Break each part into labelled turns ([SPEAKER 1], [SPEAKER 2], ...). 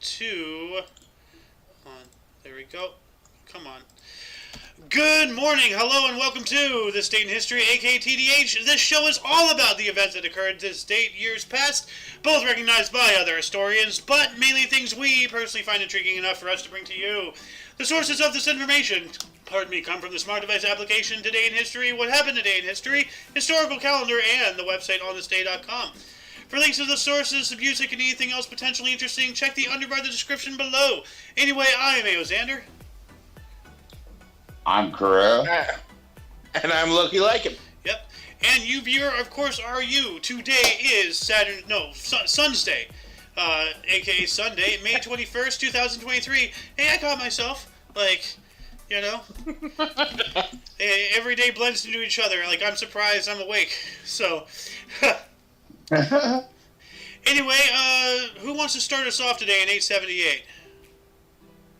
[SPEAKER 1] to... There we go. Come on. Good morning, hello, and welcome to This Date in History, aka TDH. This show is all about the events that occurred this date years past, both recognized by other historians, but mainly things we personally find intriguing enough for us to bring to you. The sources of this information, come from the smart device application Today in History, What Happened Today in History, Historical Calendar, and the website onthisday.com. For links to the sources, the music, and anything else potentially interesting, check the under bar of the description below. Anyway, I am Xander.
[SPEAKER 2] I'm Carrera.
[SPEAKER 3] And I'm Loki like him.
[SPEAKER 1] Yep. And you, viewer, of course, are you. Today is Sunday, aka Sunday, May 21st, 2023. Hey, I caught myself. Every day blends into each other. I'm surprised I'm awake. So... Anyway, who wants to start us off today in 878?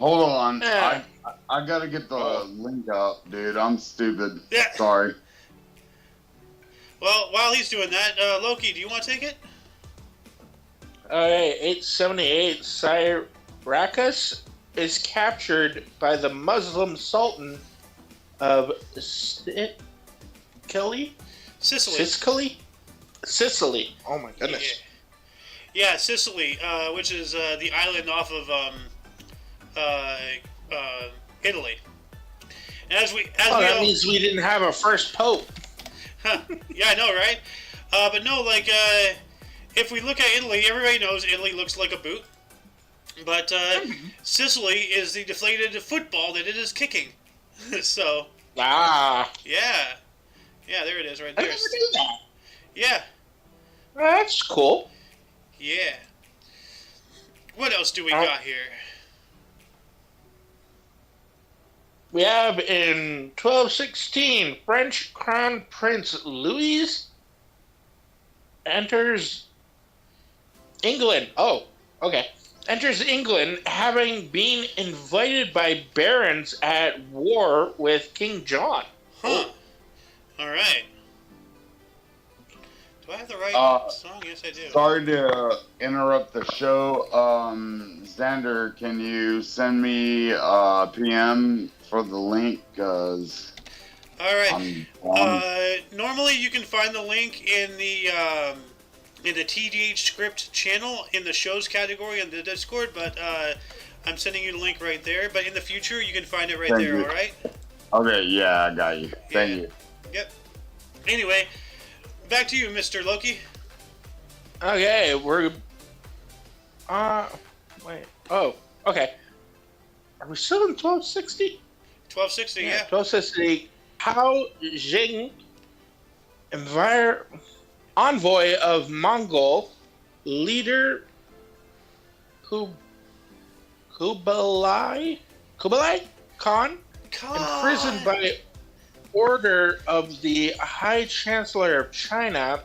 [SPEAKER 2] Hold on. I gotta get the link up, dude. I'm stupid.
[SPEAKER 1] Yeah.
[SPEAKER 2] Sorry.
[SPEAKER 1] Well, while he's doing that, Loki, do you want to take it?
[SPEAKER 3] Okay, 878, Syrakus is captured by the Muslim Sultan of Sicily? Sicily. Oh my goodness.
[SPEAKER 1] Yeah, Sicily, which is the island off of Italy. And
[SPEAKER 3] that means we didn't have a first pope.
[SPEAKER 1] Yeah, I know, right? But no, if we look at Italy, everybody knows Italy looks like a boot. But Sicily is the deflated football that it is kicking. So.
[SPEAKER 3] Yeah,
[SPEAKER 1] there it is, right there.
[SPEAKER 3] I never knew that.
[SPEAKER 1] Yeah.
[SPEAKER 3] That's cool.
[SPEAKER 1] Yeah. What else do we got here?
[SPEAKER 3] We have in 1216, French Crown Prince Louis enters England. Oh, okay. Enters England having been invited by barons at war with King John.
[SPEAKER 1] Huh. All right. Do I have the right song? Yes, I do.
[SPEAKER 2] Sorry to interrupt the show. Xander, can you send me a PM for the link?
[SPEAKER 1] All right. Normally, you can find the link in the TDH script channel in the shows category on the Discord, but I'm sending you the link right there. But in the future, you can find it right there. All right.
[SPEAKER 2] Okay. Yeah, I got you. Thank you.
[SPEAKER 1] Yep. Anyway. Back to you, Mr. Loki.
[SPEAKER 3] Okay, we're... wait. Oh, okay. Are we still in 1260?
[SPEAKER 1] 1260, yeah.
[SPEAKER 3] 1260. Hao Jing, envoy of Mongol leader Kublai Khan, imprisoned by order of the High Chancellor of China,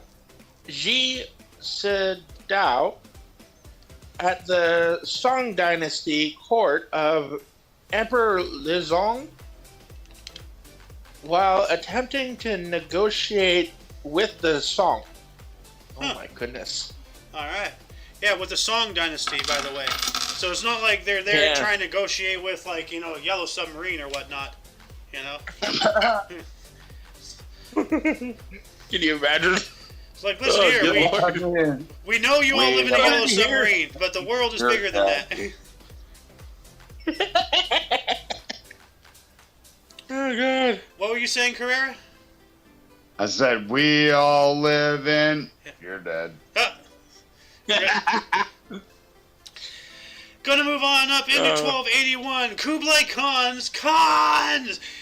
[SPEAKER 3] Ji Sedao, at the Song Dynasty court of Emperor Lizong, while attempting to negotiate with the Song. Oh my goodness.
[SPEAKER 1] Alright. Yeah, with the Song Dynasty, by the way. So it's not like they're there trying to negotiate with, a Yellow Submarine or whatnot. You know?
[SPEAKER 3] Can you imagine?
[SPEAKER 1] It's like, listen here, we know you all live in a Yellow Submarine, but the world is bigger than that.
[SPEAKER 3] Oh, God.
[SPEAKER 1] What were you saying, Carrera?
[SPEAKER 2] I said, we all live in... You're dead.
[SPEAKER 1] Gonna move on up into 1281. Kublai Khan's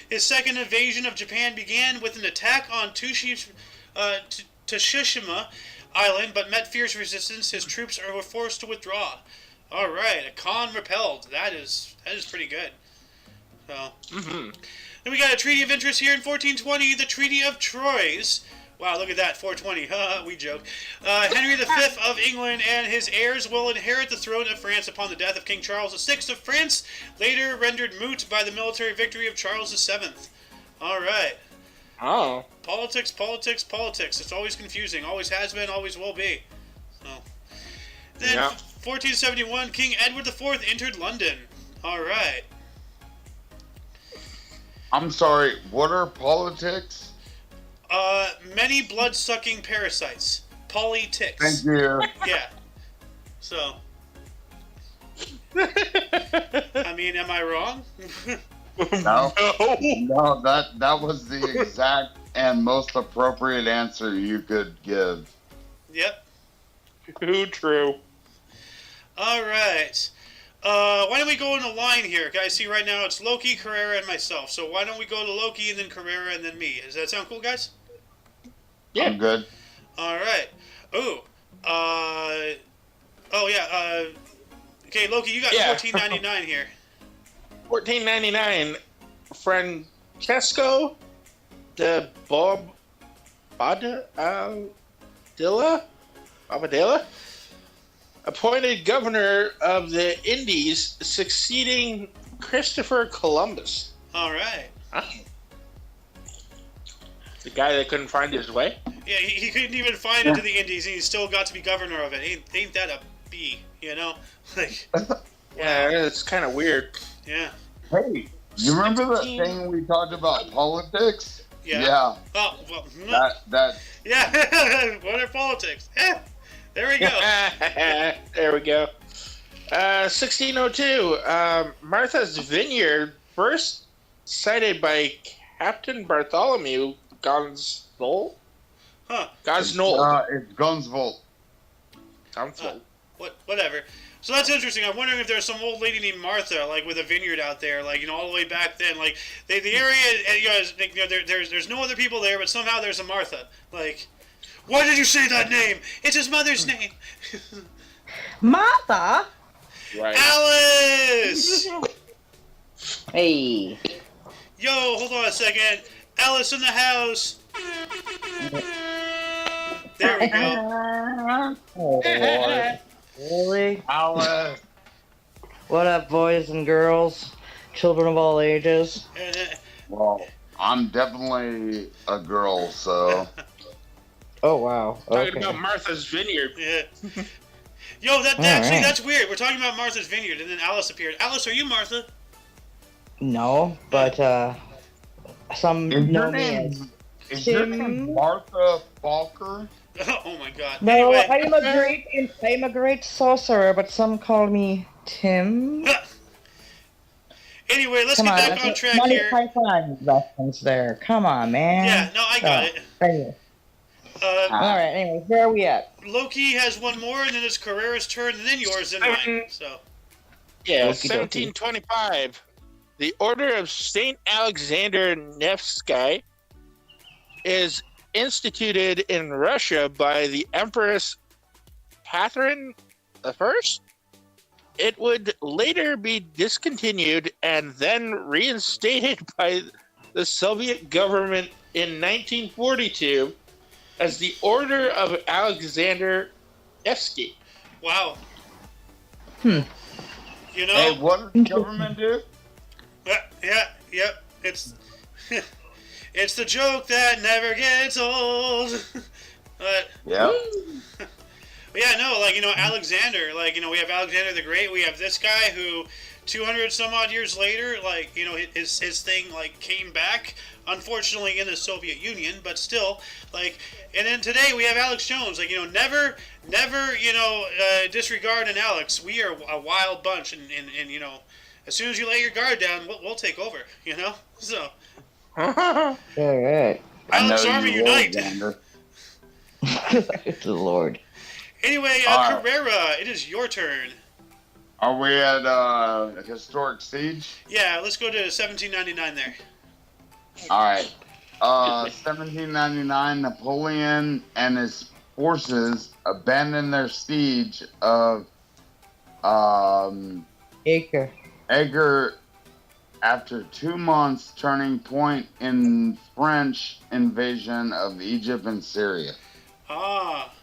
[SPEAKER 1] his second invasion of Japan began with an attack on Tsushima Island, but met fierce resistance. His troops were forced to withdraw. All right, a Khan repelled. That is pretty good. So, Then we got a treaty of interest here in 1420, the Treaty of Troyes. Wow, look at that, 420. We joke. Henry V of England and his heirs will inherit the throne of France upon the death of King Charles VI of France, later rendered moot by the military victory of Charles VII. All right.
[SPEAKER 3] Oh.
[SPEAKER 1] Politics. It's always confusing. Always has been, always will be. So. Then 1471, King Edward IV entered London. All right.
[SPEAKER 2] I'm sorry, what are politics?
[SPEAKER 1] Many blood-sucking parasites. Polyticks.
[SPEAKER 2] Thank you.
[SPEAKER 1] Yeah. So. I mean, am I wrong?
[SPEAKER 2] No, no, that was the exact and most appropriate answer you could give.
[SPEAKER 1] Yep.
[SPEAKER 3] Too true.
[SPEAKER 1] All right. Why don't we go in a line here? Guys, see right now it's Loki, Carrera, and myself. So why don't we go to Loki and then Carrera and then me? Does that sound cool, guys?
[SPEAKER 3] Yeah.
[SPEAKER 2] I'm good.
[SPEAKER 1] All right. Ooh. Oh yeah. Okay, Loki, you got $14.99 here.
[SPEAKER 3] $14.99. Francesco de Bobadilla, appointed governor of the Indies, succeeding Christopher Columbus.
[SPEAKER 1] All right.
[SPEAKER 3] Huh? The guy that couldn't find his way?
[SPEAKER 1] Yeah, he couldn't even find into the Indies, and he still got to be governor of it. Ain't that a B? You know, like.
[SPEAKER 3] Yeah, it's kind of weird.
[SPEAKER 1] Yeah.
[SPEAKER 2] Hey, you remember that thing we talked about politics?
[SPEAKER 1] Yeah. Oh well.
[SPEAKER 2] That.
[SPEAKER 1] Yeah. What are politics? Yeah. There we go.
[SPEAKER 3] There we go. 1602. Martha's Vineyard, first sighted by Captain Bartholomew Gonsnold.
[SPEAKER 1] Huh.
[SPEAKER 3] Gonsnold.
[SPEAKER 2] It's Gunsvolt.
[SPEAKER 3] Gonsnold.
[SPEAKER 1] Whatever. So that's interesting. I'm wondering if there's some old lady named Martha, like with a vineyard out there, like all the way back then. Like the area, there's no other people there, but somehow there's a Martha. Like, why did you say that name? It's his mother's name.
[SPEAKER 4] Martha?
[SPEAKER 3] Right.
[SPEAKER 1] Alice.
[SPEAKER 4] Hey.
[SPEAKER 1] Yo, hold on a second. Alice in the house. There we go.
[SPEAKER 4] Oh, Lord. Really?
[SPEAKER 2] Alice.
[SPEAKER 4] What up, boys and girls? Children of all ages?
[SPEAKER 2] Well, I'm definitely a girl, so.
[SPEAKER 4] Oh, wow.
[SPEAKER 3] Talking
[SPEAKER 4] Okay.
[SPEAKER 3] about Martha's Vineyard.
[SPEAKER 1] Yeah. Yo, actually,
[SPEAKER 4] right.
[SPEAKER 1] that's weird. We're talking about Martha's Vineyard, and then Alice appeared. Alice, are you Martha?
[SPEAKER 4] No, but, some
[SPEAKER 2] Is
[SPEAKER 4] know
[SPEAKER 2] your
[SPEAKER 4] me
[SPEAKER 2] name,
[SPEAKER 4] as...
[SPEAKER 2] is your name Martha Falker?
[SPEAKER 1] Oh my God.
[SPEAKER 4] No,
[SPEAKER 1] Anyway.
[SPEAKER 4] I'm a great sorcerer, but some call me Tim.
[SPEAKER 1] Anyway, let's
[SPEAKER 4] Come
[SPEAKER 1] get
[SPEAKER 4] on,
[SPEAKER 1] back on track
[SPEAKER 4] Monty
[SPEAKER 1] here.
[SPEAKER 4] Python reference there. Come on, man.
[SPEAKER 1] Yeah, no, I got it.
[SPEAKER 4] Anyway. All right. Anyway, where are we at?
[SPEAKER 1] Loki has one more, and then it's Carrera's turn, and then yours, and mine. So.
[SPEAKER 3] Yeah,
[SPEAKER 4] Okie dokie.
[SPEAKER 3] 1725. The Order of St. Alexander Nevsky is instituted in Russia by the Empress Catherine I. It would later be discontinued and then reinstated by the Soviet government in 1942 as the Order of Alexander Nevsky.
[SPEAKER 1] Wow.
[SPEAKER 4] Hmm.
[SPEAKER 1] You know.
[SPEAKER 2] Hey, what does the government do?
[SPEAKER 1] Yep. It's it's the joke that never gets old. But
[SPEAKER 2] Yeah.
[SPEAKER 1] yeah, no, Alexander, we have Alexander the Great. We have this guy who 200 some odd years later, his thing came back. Unfortunately, in the Soviet Union, but still, and then today we have Alex Jones. Never, disregard an Alex. We are a wild bunch, and as soon as you lay your guard down, we'll take over. So.
[SPEAKER 4] All right.
[SPEAKER 1] Alex
[SPEAKER 2] I know
[SPEAKER 1] Army
[SPEAKER 2] you
[SPEAKER 1] unite.
[SPEAKER 2] will, Xander.
[SPEAKER 4] Good Lord.
[SPEAKER 1] Anyway, Carrera, it is your turn.
[SPEAKER 2] Are we at historic siege?
[SPEAKER 1] Yeah, let's go to 1799 there.
[SPEAKER 2] All right. 1799, Napoleon and his forces abandoned their siege of
[SPEAKER 4] Acre.
[SPEAKER 2] Eger after 2 months, turning point in French invasion of Egypt and Syria.
[SPEAKER 1] Ah.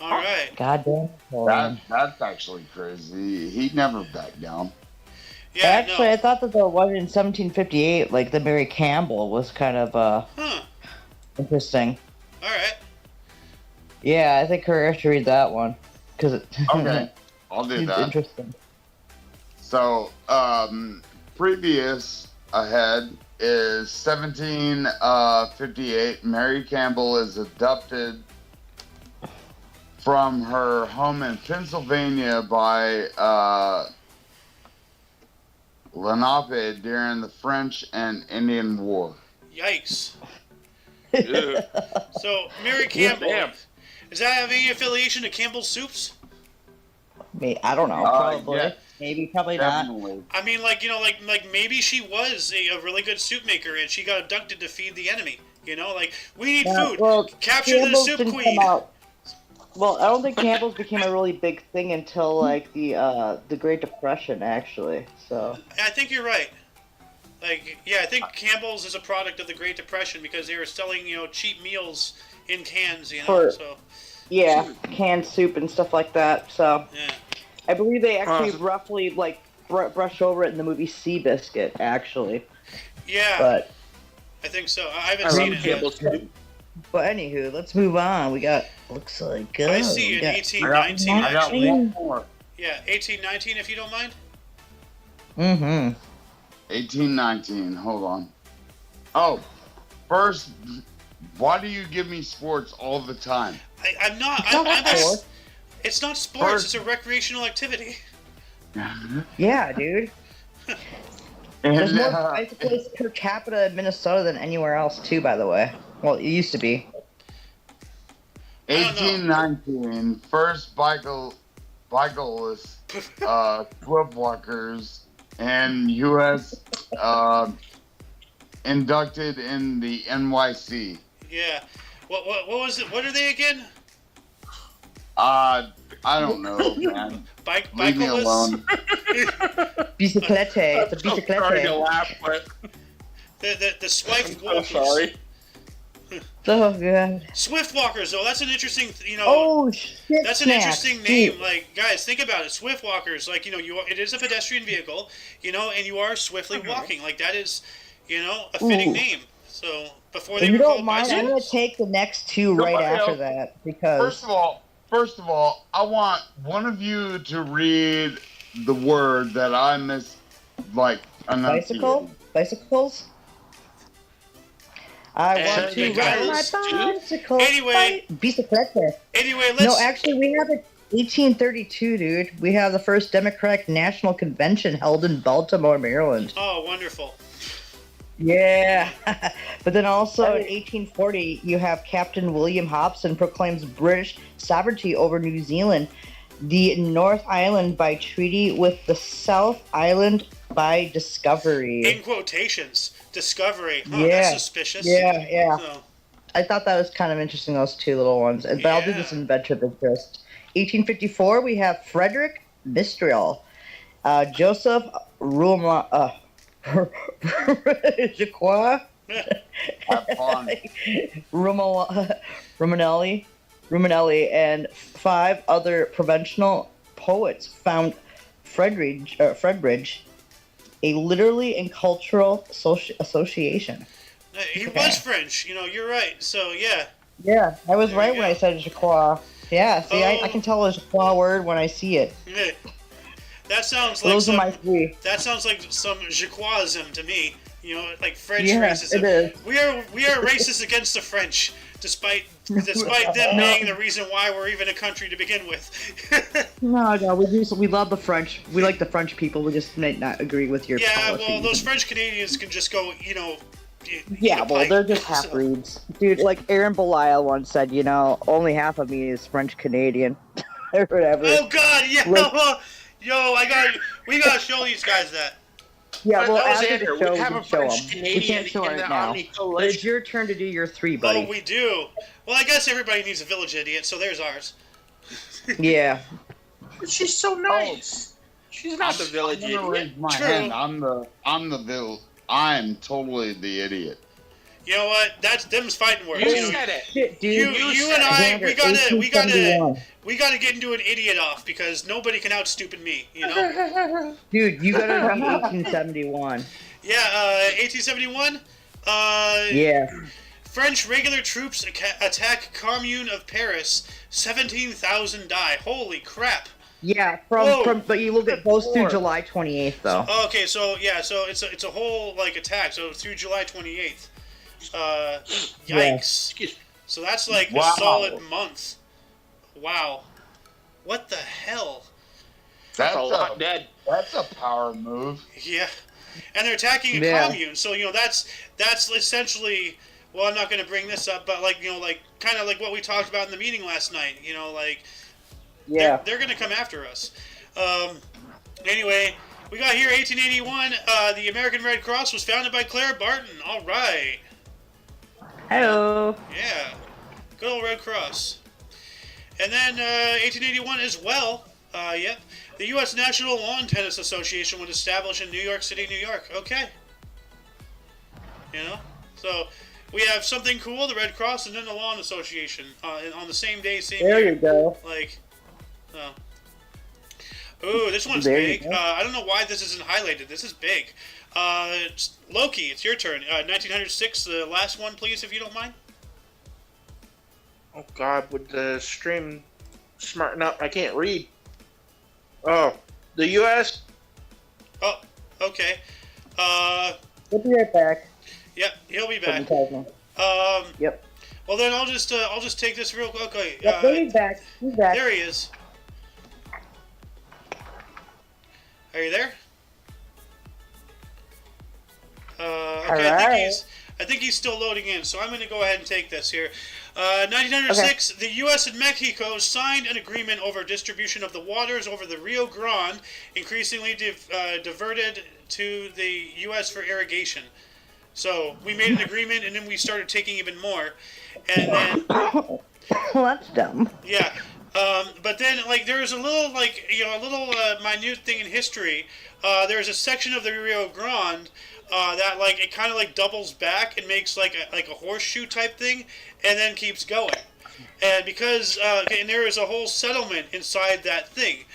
[SPEAKER 1] All right.
[SPEAKER 4] Goddamn. Napoleon.
[SPEAKER 2] That's actually crazy. He never backed down.
[SPEAKER 1] Yeah,
[SPEAKER 4] Actually,
[SPEAKER 1] no.
[SPEAKER 4] I thought that the one in 1758, like the Mary Campbell, was kind of interesting.
[SPEAKER 1] All right.
[SPEAKER 4] Yeah, I think Carrera should read that one.
[SPEAKER 2] Okay. I'll do
[SPEAKER 4] Seems
[SPEAKER 2] that.
[SPEAKER 4] interesting.
[SPEAKER 2] So, previous ahead is 1758. Mary Campbell is abducted from her home in Pennsylvania by Lenape during the French and Indian War.
[SPEAKER 1] Yikes.
[SPEAKER 3] Ew.
[SPEAKER 1] So, Mary Campbell,
[SPEAKER 3] Damn.
[SPEAKER 1] does that have any affiliation to Campbell's Soups?
[SPEAKER 4] I don't know. Probably.
[SPEAKER 2] Yeah,
[SPEAKER 4] Maybe. Probably not.
[SPEAKER 2] definitely.
[SPEAKER 1] I mean, like, you know, like maybe she was a really good soup maker and she got abducted to feed the enemy. You know, like, we need food.
[SPEAKER 4] Well,
[SPEAKER 1] Capture the
[SPEAKER 4] Campbell's
[SPEAKER 1] soup
[SPEAKER 4] didn't
[SPEAKER 1] queen.
[SPEAKER 4] come out. Well, I don't think Campbell's became a really big thing until like the Great Depression, actually. So.
[SPEAKER 1] I think you're right. Like, yeah, I think Campbell's is a product of the Great Depression because they were selling, you know, cheap meals in cans, you know, so.
[SPEAKER 4] Yeah, canned soup and stuff like that. So.
[SPEAKER 1] Yeah.
[SPEAKER 4] I believe they actually roughly like brush over it in the movie Seabiscuit, actually.
[SPEAKER 1] Yeah.
[SPEAKER 4] But
[SPEAKER 1] I think so. I haven't seen it yet.
[SPEAKER 4] But anywho, let's move on. We got looks like
[SPEAKER 1] I see an 1819
[SPEAKER 2] I got
[SPEAKER 1] actually.
[SPEAKER 2] one more.
[SPEAKER 1] Yeah, 1819 if you don't mind.
[SPEAKER 4] Mm-hmm.
[SPEAKER 2] 1819. Hold on. Oh, first, why do you give me sports all the time?
[SPEAKER 1] I'm not.
[SPEAKER 4] It's not sports.
[SPEAKER 1] It's not sports.
[SPEAKER 2] First-
[SPEAKER 1] It's a recreational activity.
[SPEAKER 4] Yeah, dude. There's more bicyclists per capita in Minnesota than anywhere else, too. By the way, well, it used to be.
[SPEAKER 2] 1819. First bicyclist club walkers and U.S. Inducted in the NYC.
[SPEAKER 1] Yeah. What was it? What are they again?
[SPEAKER 2] I don't know, man. Leave me alone.
[SPEAKER 4] Biciclette. It's a
[SPEAKER 3] Sorry to
[SPEAKER 4] biciclette.
[SPEAKER 3] laugh, but
[SPEAKER 1] The Swift
[SPEAKER 3] I'm
[SPEAKER 1] walkers.
[SPEAKER 3] sorry.
[SPEAKER 4] Oh, God.
[SPEAKER 1] Swift walkers, though. That's an interesting, you know.
[SPEAKER 4] Oh, shit.
[SPEAKER 1] That's an interesting name. Like, guys, think about it. Swift walkers, like, you know, it is a pedestrian vehicle, you know, and you are swiftly walking. Like, that is, you know, a fitting name. So before they
[SPEAKER 4] If
[SPEAKER 1] were
[SPEAKER 4] you
[SPEAKER 1] called
[SPEAKER 4] don't mind, I'm going
[SPEAKER 1] bicycles.
[SPEAKER 4] to take the next two right
[SPEAKER 2] Nobody
[SPEAKER 4] after
[SPEAKER 2] else.
[SPEAKER 4] that because
[SPEAKER 2] First of all, I want one of you to read the word that I missed, like,
[SPEAKER 4] bicycles. I
[SPEAKER 1] And
[SPEAKER 4] want to
[SPEAKER 1] the
[SPEAKER 4] ride my
[SPEAKER 1] guys,
[SPEAKER 4] bicycle.
[SPEAKER 1] Anyway.
[SPEAKER 4] Biciclette.
[SPEAKER 1] Anyway, let's.
[SPEAKER 4] No, actually, we have it. 1832, dude. We have the first Democratic National Convention held in Baltimore, Maryland.
[SPEAKER 1] Oh, wonderful.
[SPEAKER 4] Yeah. But then also in 1840, you have Captain William Hobson proclaims British sovereignty over New Zealand, the North Island by treaty with the South Island by discovery.
[SPEAKER 1] In quotations, discovery. Huh,
[SPEAKER 4] Yeah.
[SPEAKER 1] that's suspicious.
[SPEAKER 4] Yeah.
[SPEAKER 1] So,
[SPEAKER 4] I thought that was kind of interesting, those two little ones. But I'll do
[SPEAKER 1] Yeah.
[SPEAKER 4] this in inventor of interest. 1854, we have Frederick Mistral, Joseph Jacques
[SPEAKER 2] Have fun.
[SPEAKER 4] Romanelli, and 5 other provincial poets found Fredbridge a literary and cultural association.
[SPEAKER 1] he was French, you know, you're right. So, yeah.
[SPEAKER 4] Yeah, I was
[SPEAKER 1] There
[SPEAKER 4] right
[SPEAKER 1] you
[SPEAKER 4] when I
[SPEAKER 1] go.
[SPEAKER 4] said Jacques. Yeah, see, I can tell a Jacques word when I see it.
[SPEAKER 1] Yeah. That sounds like
[SPEAKER 4] Those are
[SPEAKER 1] some.
[SPEAKER 4] my 3.
[SPEAKER 1] That sounds like some Jacquoism to me. You know, like French
[SPEAKER 4] Yeah,
[SPEAKER 1] racism.
[SPEAKER 4] it is.
[SPEAKER 1] We are racist against the French, despite them being the reason why we're even a country to begin with.
[SPEAKER 4] No, we love the French. We like the French people. We just may not agree with your
[SPEAKER 1] Yeah,
[SPEAKER 4] policies.
[SPEAKER 1] well, those French Canadians can just go, you know.
[SPEAKER 4] Yeah, well, they're just half breeds, dude. Like Aaron Belial once said, you know, only half of me is French Canadian, or whatever.
[SPEAKER 1] Oh God, yeah,
[SPEAKER 4] Like-
[SPEAKER 1] yo, we gotta show these guys that.
[SPEAKER 4] Yeah, well,
[SPEAKER 3] Alexander,
[SPEAKER 4] after the show,
[SPEAKER 3] we have a
[SPEAKER 4] can show
[SPEAKER 3] French
[SPEAKER 4] them. We
[SPEAKER 3] Canadian
[SPEAKER 4] can't show
[SPEAKER 3] in
[SPEAKER 4] it
[SPEAKER 3] the
[SPEAKER 4] now.
[SPEAKER 3] Omni
[SPEAKER 4] But it's
[SPEAKER 3] Coalition.
[SPEAKER 4] your turn to do your 3,
[SPEAKER 1] Oh,
[SPEAKER 4] buddy.
[SPEAKER 1] we do. Well, I guess everybody needs a village idiot, so there's ours.
[SPEAKER 4] Yeah.
[SPEAKER 3] She's so nice. She's not the village
[SPEAKER 2] I'm gonna
[SPEAKER 3] idiot.
[SPEAKER 2] raise my
[SPEAKER 1] True.
[SPEAKER 2] hand. I'm totally the idiot.
[SPEAKER 1] You know what? That's them's fighting words.
[SPEAKER 3] You
[SPEAKER 1] You know?
[SPEAKER 3] said it.
[SPEAKER 4] Shit, dude.
[SPEAKER 1] You and I,
[SPEAKER 4] Xander,
[SPEAKER 1] we gotta
[SPEAKER 4] 1871.
[SPEAKER 1] get into an idiot off because nobody can out stupid me. You know?
[SPEAKER 4] Dude, you gotta read 1871.
[SPEAKER 1] Yeah, 1871.
[SPEAKER 4] Yeah.
[SPEAKER 1] French regular troops attack Commune of Paris. 17,000 die. Holy crap!
[SPEAKER 4] Yeah,
[SPEAKER 1] Whoa.
[SPEAKER 4] but you look at goes through
[SPEAKER 3] War.
[SPEAKER 4] July 28th though.
[SPEAKER 1] Okay, so it's a whole like attack. So through July 28th. Yikes.
[SPEAKER 4] Yeah.
[SPEAKER 3] Excuse me.
[SPEAKER 1] So that's like
[SPEAKER 2] Wow.
[SPEAKER 1] a solid month. Wow. What the hell?
[SPEAKER 3] That's a lot dead.
[SPEAKER 2] That's a power move.
[SPEAKER 1] Yeah. And they're attacking a
[SPEAKER 4] Yeah.
[SPEAKER 1] commune. So, that's essentially, well, I'm not going to bring this up, but like, kind of like what we talked about in the meeting last night, like
[SPEAKER 4] Yeah.
[SPEAKER 1] they're going to come after us. Anyway, we got here 1881. The American Red Cross was founded by Clara Barton. All right.
[SPEAKER 4] Hello.
[SPEAKER 1] Yeah. Good old Red Cross. And then 1881 as well. Yep. The U.S. National Lawn Tennis Association was established in New York City, New York. Okay. So we have something cool, the Red Cross, and then the Lawn Association on the same day, same
[SPEAKER 4] There
[SPEAKER 1] year.
[SPEAKER 4] you go.
[SPEAKER 1] Like, oh. Ooh, this one's
[SPEAKER 4] There you
[SPEAKER 1] big.
[SPEAKER 4] go.
[SPEAKER 1] I don't know why this isn't highlighted. This is big. Loki, it's your turn. 1906, the last one, please, if you don't mind.
[SPEAKER 3] Oh God, would the stream smarten up? I can't read. Oh, the U.S.
[SPEAKER 1] Oh, okay.
[SPEAKER 4] We'll be right back.
[SPEAKER 1] Yep, he'll be back.
[SPEAKER 4] Yep.
[SPEAKER 1] Well then, I'll just take this real quick. Okay.
[SPEAKER 4] Yep, he's back. He's back.
[SPEAKER 1] There he is. Are you there? Okay,
[SPEAKER 4] Alright.
[SPEAKER 1] I think he's still loading in, so I'm going to go ahead and take this here. 1906, the U.S. and Mexico signed an agreement over distribution of the waters over the Rio Grande, increasingly diverted to the U.S. for irrigation. So we made an agreement, and then we started taking even more, and then
[SPEAKER 4] Well, that's dumb.
[SPEAKER 1] yeah. But then, like, there was a little, like, minute thing in history. There's a section of the Rio Grande that, like, it kind of, like, doubles back and makes, like a horseshoe type thing, and then keeps going. And because, and there is a whole settlement inside that thing.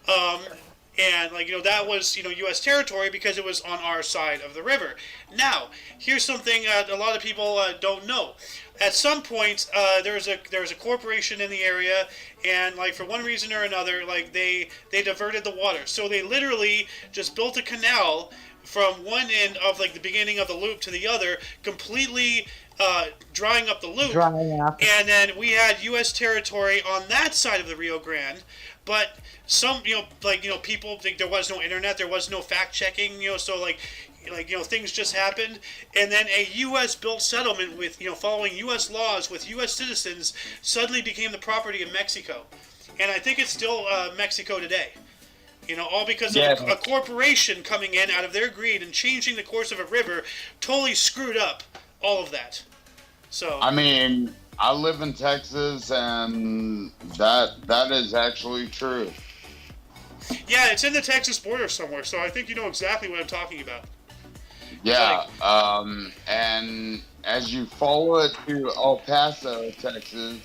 [SPEAKER 1] And, like, that was, U.S. territory because it was on our side of the river. Now, here's something a lot of people don't know. At some point, there's a corporation in the area, and like for one reason or another, like they diverted the water. So they literally just built a canal from one end of like the beginning of the loop to the other, completely drying up the loop.
[SPEAKER 4] Drying up.
[SPEAKER 1] And then we had U.S. territory on that side of the Rio Grande, but some people think there was no internet, there was no fact checking, so like things just happened, and then a U.S. built settlement with following U.S. laws with U.S. citizens suddenly became the property of Mexico, and I think it's still Mexico today. All because of a corporation coming in out of their greed and changing the course of a river, totally screwed up all of that. So
[SPEAKER 2] I mean, I live in Texas, and that is actually true.
[SPEAKER 1] yeah, it's in the Texas border somewhere, so I think you know exactly what I'm talking about.
[SPEAKER 2] Yeah, and as you follow it to El Paso, Texas,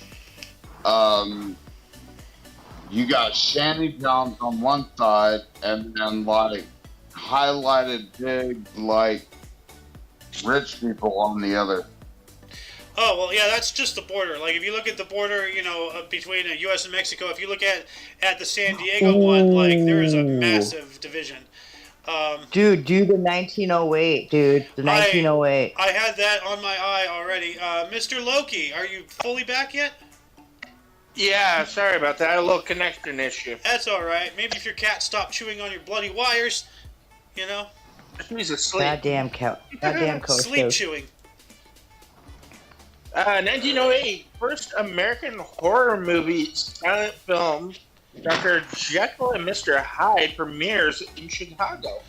[SPEAKER 2] you got shanty towns on one side, and then like highlighted big like rich people on the other.
[SPEAKER 1] Oh, well, yeah, that's just the border. Like, if you look at the border, between U.S. and Mexico, if you look at the San Diego one, like, there is a massive division.
[SPEAKER 4] Dude, the 1908, dude. The 1908.
[SPEAKER 1] I had that on my eye already. Mr. Loki, are you fully back yet?
[SPEAKER 3] Yeah, sorry about that. I had a little connection issue.
[SPEAKER 1] That's all right. Maybe if your cat stopped chewing on your bloody wires,
[SPEAKER 3] He's asleep.
[SPEAKER 4] Goddamn coach.
[SPEAKER 1] sleep chewing.
[SPEAKER 3] 1908, first American horror movie silent film, Dr. Jekyll and Mr. Hyde, premieres in Chicago.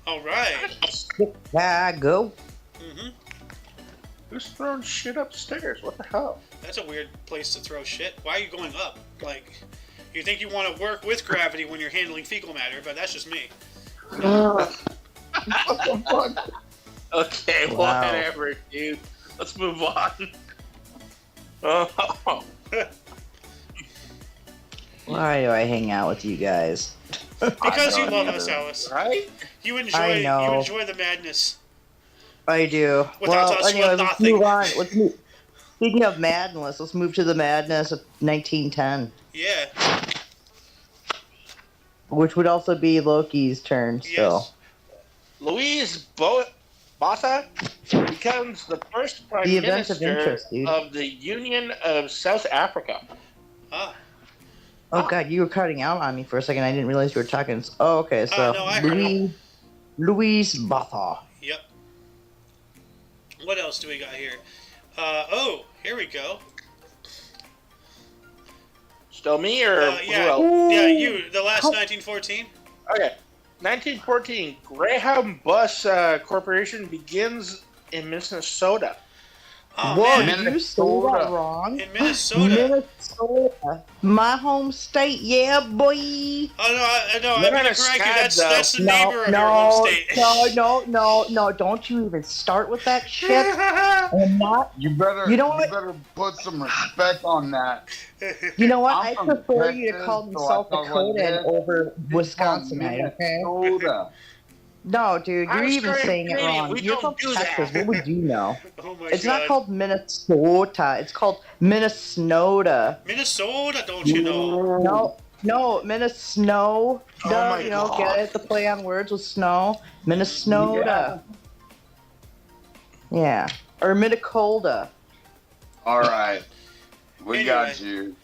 [SPEAKER 1] All right.
[SPEAKER 4] Chicago.
[SPEAKER 1] Mm-hmm.
[SPEAKER 3] Who's throwing shit upstairs? What the hell?
[SPEAKER 1] That's a weird place to throw shit. Why are you going up? Like, you think you want to work with gravity when you're handling fecal matter, but that's just me.
[SPEAKER 3] What the fuck? Okay,
[SPEAKER 4] Wow.
[SPEAKER 3] whatever, dude. Let's move on. Oh.
[SPEAKER 4] Why do I hang out with you guys?
[SPEAKER 1] Because you
[SPEAKER 2] I
[SPEAKER 1] love
[SPEAKER 2] don't
[SPEAKER 1] us,
[SPEAKER 2] either.
[SPEAKER 1] Alice.
[SPEAKER 3] Right?
[SPEAKER 1] You
[SPEAKER 4] I
[SPEAKER 1] enjoy
[SPEAKER 4] know.
[SPEAKER 1] the madness.
[SPEAKER 4] I do.
[SPEAKER 1] Without
[SPEAKER 4] well,
[SPEAKER 1] us,
[SPEAKER 4] anyway,
[SPEAKER 1] we're
[SPEAKER 4] let's
[SPEAKER 1] nothing.
[SPEAKER 4] move on. Speaking of madness, let's move to the madness of 1910.
[SPEAKER 1] Yeah.
[SPEAKER 4] which would also be Loki's turn. So.
[SPEAKER 1] Yes.
[SPEAKER 3] Louise Botha becomes the first prime
[SPEAKER 4] The event of
[SPEAKER 3] minister
[SPEAKER 4] interest, dude.
[SPEAKER 3] of the Union of South Africa.
[SPEAKER 1] Ah.
[SPEAKER 4] Oh god, you were cutting out on me for a second. I didn't realize you were talking. Oh, okay. So
[SPEAKER 1] No, I heard
[SPEAKER 4] Louise Botha.
[SPEAKER 1] Yep. What else do we got here? Here we go.
[SPEAKER 3] Still me or who
[SPEAKER 1] Yeah,
[SPEAKER 3] else?
[SPEAKER 1] yeah, you. The last 1914.
[SPEAKER 3] Okay. 1914, Greyhound Bus Corporation begins in Minnesota.
[SPEAKER 1] Oh,
[SPEAKER 4] Whoa,
[SPEAKER 1] man.
[SPEAKER 4] did you say that wrong?
[SPEAKER 1] In Minnesota.
[SPEAKER 4] Minnesota, my home state, yeah, boy.
[SPEAKER 1] Oh no, I'm
[SPEAKER 3] You're
[SPEAKER 1] gonna
[SPEAKER 3] not
[SPEAKER 1] correct you.
[SPEAKER 3] sad,
[SPEAKER 1] That's the
[SPEAKER 3] though.
[SPEAKER 1] neighbor of your home state.
[SPEAKER 4] No, don't you even start with that shit. I'm not.
[SPEAKER 2] You better.
[SPEAKER 4] You know what?
[SPEAKER 2] better put some respect on that.
[SPEAKER 4] You know what?
[SPEAKER 2] I'm
[SPEAKER 4] I
[SPEAKER 2] from
[SPEAKER 4] prefer you to
[SPEAKER 2] Texas,
[SPEAKER 4] call me
[SPEAKER 2] so I
[SPEAKER 4] South
[SPEAKER 2] thought like
[SPEAKER 4] Dakota
[SPEAKER 2] this.
[SPEAKER 4] over Wisconsinite, okay?
[SPEAKER 2] Minnesota.
[SPEAKER 4] No, dude, you're
[SPEAKER 3] I'm
[SPEAKER 4] even
[SPEAKER 3] Australian
[SPEAKER 4] saying it
[SPEAKER 3] Canadian.
[SPEAKER 4] wrong.
[SPEAKER 3] We
[SPEAKER 4] You're
[SPEAKER 3] don't
[SPEAKER 4] from
[SPEAKER 3] do
[SPEAKER 4] Texas.
[SPEAKER 3] that.
[SPEAKER 4] What would you know?
[SPEAKER 1] Oh my
[SPEAKER 4] It's
[SPEAKER 1] god.
[SPEAKER 4] not called Minnesota. It's called Minnesota.
[SPEAKER 1] Minnesota, don't you know?
[SPEAKER 4] No, Minnesota.
[SPEAKER 3] Oh my
[SPEAKER 4] You know,
[SPEAKER 3] God.
[SPEAKER 4] get it? The play on words with snow. Minnesota. Yeah. Or Minnecolda.
[SPEAKER 2] All right, we
[SPEAKER 1] Anyway.
[SPEAKER 2] got you.